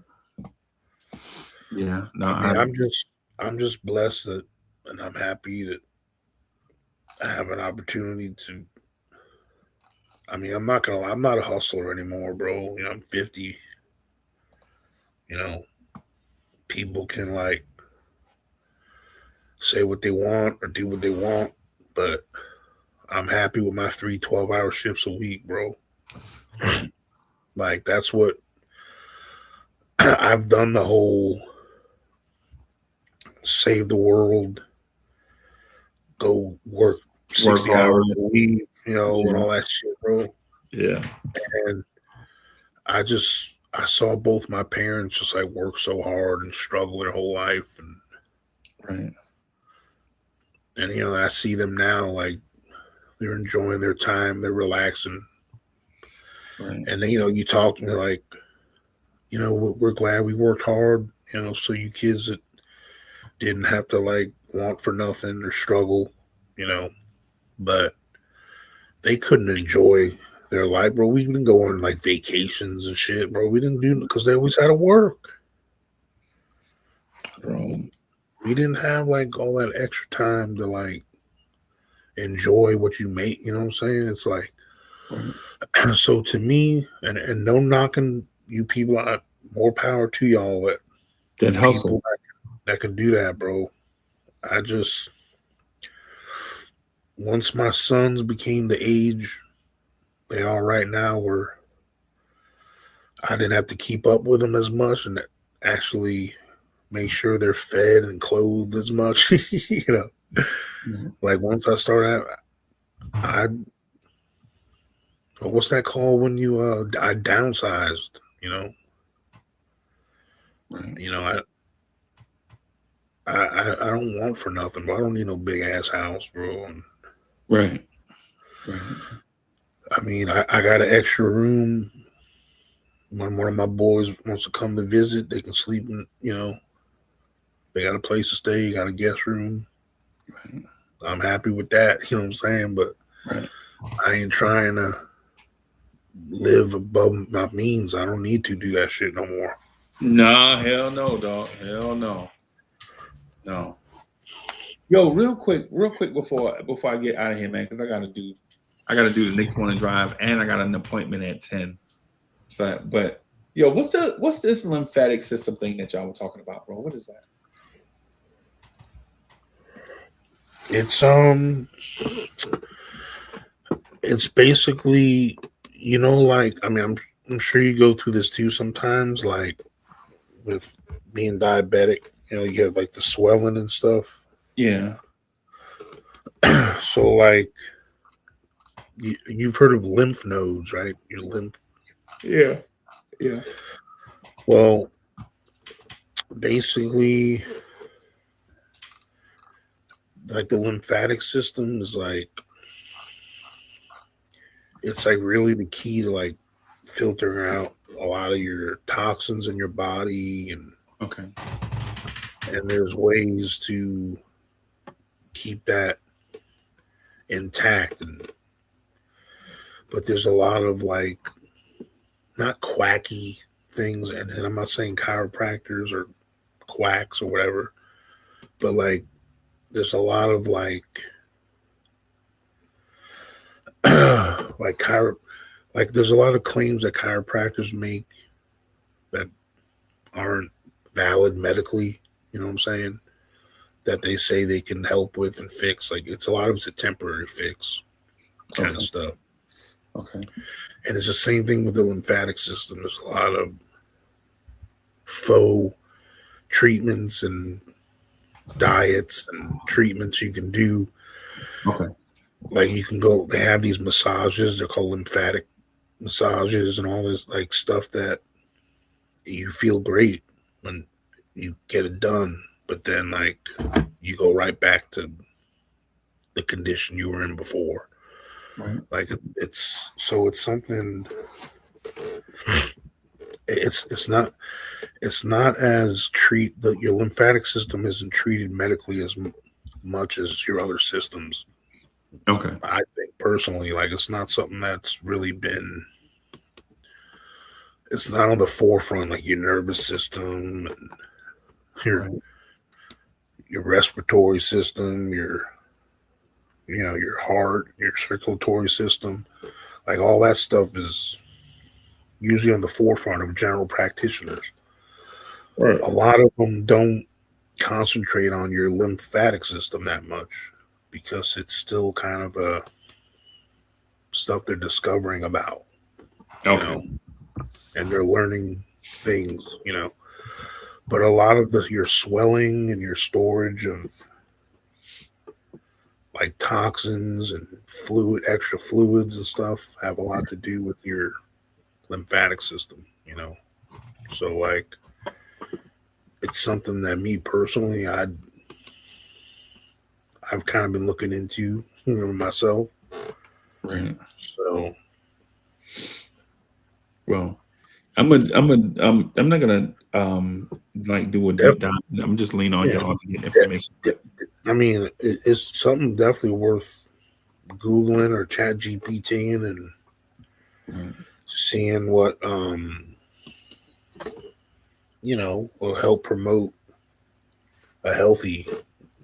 Yeah. No, I mean, I'm just blessed that, and I'm happy that I have an opportunity to. I mean, I'm not a hustler anymore, bro. I'm 50. People can like say what they want or do what they want, but I'm happy with my 3 12-hour shifts a week, bro. Like that's what I've done, the whole save the world, go work 60 hours a week, and all that shit, bro. Yeah. And I saw both my parents just like work so hard and struggle their whole life, and right. And I see them now, like they're enjoying their time, they're relaxing. Right. And then, you talk to me like, we're glad we worked hard, so you kids that didn't have to like want for nothing or struggle, but they couldn't enjoy their life, bro. We didn't go on like vacations and shit, bro. We didn't do because they always had to work, bro. We didn't have like all that extra time to like enjoy what you make. You know what I'm saying? It's like, so to me, and no knocking you people out, more power to y'all that hustle that can do that, bro. I just, once my sons became the age they are right now, where I didn't have to keep up with them as much and actually make sure they're fed and clothed as much, you know. Mm-hmm. Like once I started, what's that called when you I downsized, you know. Right. You know, I don't want for nothing, but I don't need no big ass house, bro. And, right. I mean, I got an extra room. When one of my boys wants to come to visit, they can sleep in, you know, they got a place to stay, got a guest room. Right. I'm happy with that, you know what I'm saying? But I ain't trying to live above my means. I don't need to do that shit no more. Nah, hell no, dog. Hell no. No. Yo, real quick before I get out of here, man, because I gotta do the next morning drive and I got an appointment at 10. So, but yo, what's this lymphatic system thing that y'all were talking about, bro? What is that? It's basically, you know, like, I mean, I'm sure you go through this too sometimes, like with being diabetic, you know, you have like the swelling and stuff. Yeah. So like you've heard of lymph nodes, right? Your lymph. Yeah. Well, basically, like the lymphatic system is like, it's like really the key to like filtering out a lot of your toxins in your body, and there's ways to keep that intact, but there's a lot of like not quacky things, and I'm not saying chiropractors or quacks or whatever, but like there's a lot of like like there's a lot of claims that chiropractors make that aren't valid medically, you know what I'm saying, that they say they can help with and fix. Like it's a lot of it's a temporary fix kind of stuff. And it's the same thing with the lymphatic system. There's a lot of faux treatments and diets and treatments you can do. Like you can go, they have these massages, they're called lymphatic massages and all this like stuff that you feel great when you get it done, but then like you go right back to the condition you were in before. Like it's something, it's not as your lymphatic system isn't treated medically as much as your other systems. I think personally, like it's not something that's really been, it's not on the forefront, like your nervous system and your respiratory system, your heart, your circulatory system, like all that stuff is usually on the forefront of general practitioners. A lot of them don't concentrate on your lymphatic system that much because it's still kind of a stuff they're discovering about, you know, and they're learning things, you know. But a lot of your swelling and your storage of like toxins and extra fluids and stuff have a lot to do with your lymphatic system, you know. So like it's something that me personally, I've kind of been looking into, you know, myself. So well, I'm not gonna like do a deep dive. I'm just leaning on y'all to get information. I mean, it's something definitely worth Googling or Chat GPTing and seeing what will help promote a healthy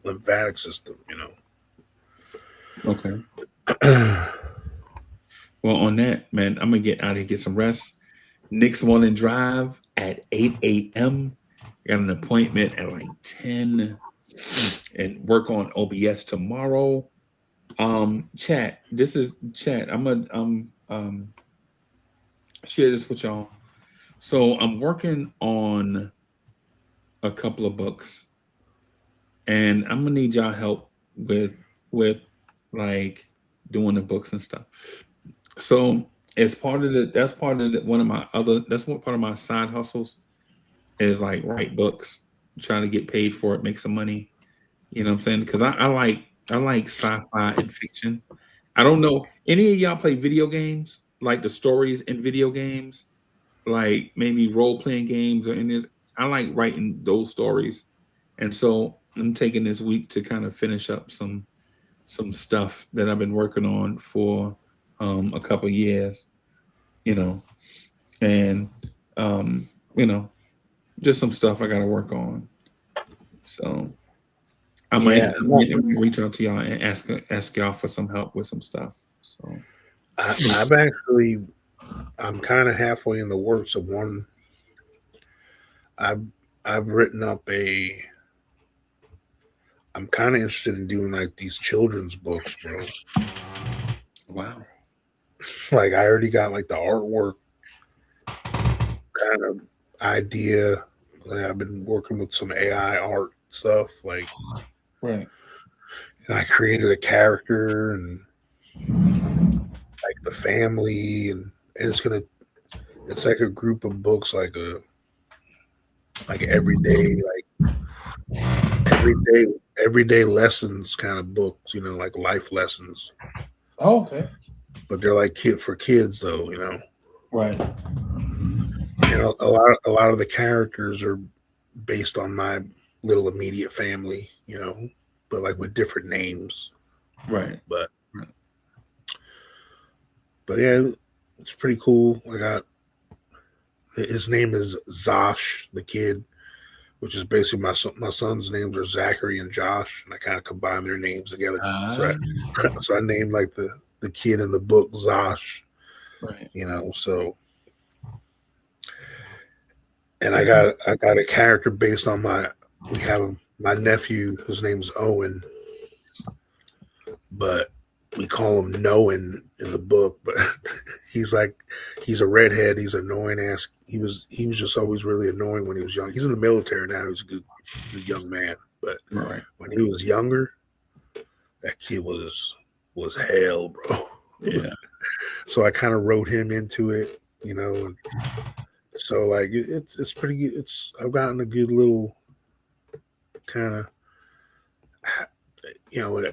lymphatic system. Okay. Well, on that, man, I'm gonna get out and get some rest. Next morning drive at 8 a.m. Got an appointment at like 10 and work on OBS tomorrow. Chat. This is chat. I'm gonna share this with y'all. So I'm working on a couple of books, and I'm gonna need y'all help with like doing the books and stuff. So as part of that's part of part of my side hustles is like write books, trying to get paid for it, make some money. You know what I'm saying? Because I like sci-fi and fiction. I don't know, any of y'all play video games, like the stories in video games, like maybe role-playing games or in this. I like writing those stories. And so I'm taking this week to kind of finish up some stuff that I've been working on for a couple of years, and just some stuff I got to work on. So I might reach out to y'all and ask y'all for some help with some stuff. So I'm kind of halfway in the works of one. I've written up I'm kind of interested in doing like these children's books, bro. Wow. Like I already got like the artwork kind of idea. Like, I've been working with some AI art stuff, like right. And I created a character and like the family, and it's like a group of books, like everyday lessons kind of books, like life lessons. Oh, okay. But they're like for kids though, Right. A lot of the characters are based on my little immediate family, but like with different names. Right. But yeah, it's pretty cool. His name is Zosh, the kid, which is basically my son's names are Zachary and Josh, and I kind of combine their names together. So I named like the kid in the book Zosh, right? So, and I got a character based on my nephew whose name's Owen, but we call him Noen in the book, but he's a redhead. He's annoying ass. He was just always really annoying when he was young. He's in the military now. He's a good young man. But when he was younger, that kid was hell, bro. Yeah. So I kind of wrote him into it, and so like it's pretty good. I've gotten a good little kind of,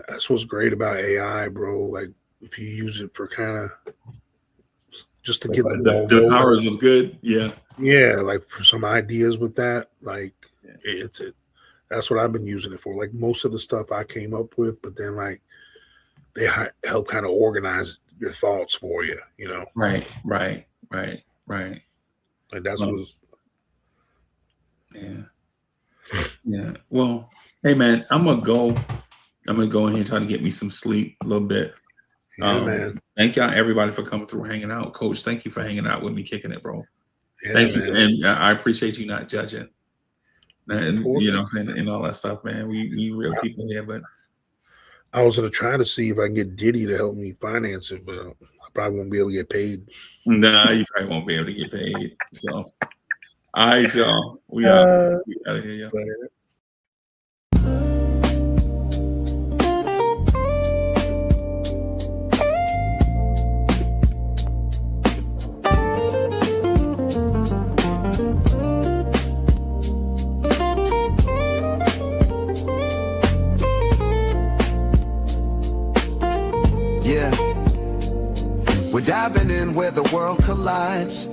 that's what's great about AI, bro. Like if you use it for kind of just to get the powers of good, yeah, like for some ideas with that, like that's what I've been using it for. Like most of the stuff I came up with, but then like they help kind of organize your thoughts for you, Right. Like that's what's. Yeah. Well, hey man, I'm gonna go in here and try to get me some sleep a little bit. Yeah, man. Thank y'all, everybody, for coming through, hanging out. Coach, thank you for hanging out with me, kicking it, bro. Yeah, thank you, man. and I appreciate you not judging, and you know what I'm saying, and all that stuff, man. We real people here, but I was gonna try to see if I can get Diddy to help me finance it, but I probably won't be able to get paid. Nah, you probably won't be able to get paid. So, all right, y'all, we out of here, y'all. We're diving in where the world collides.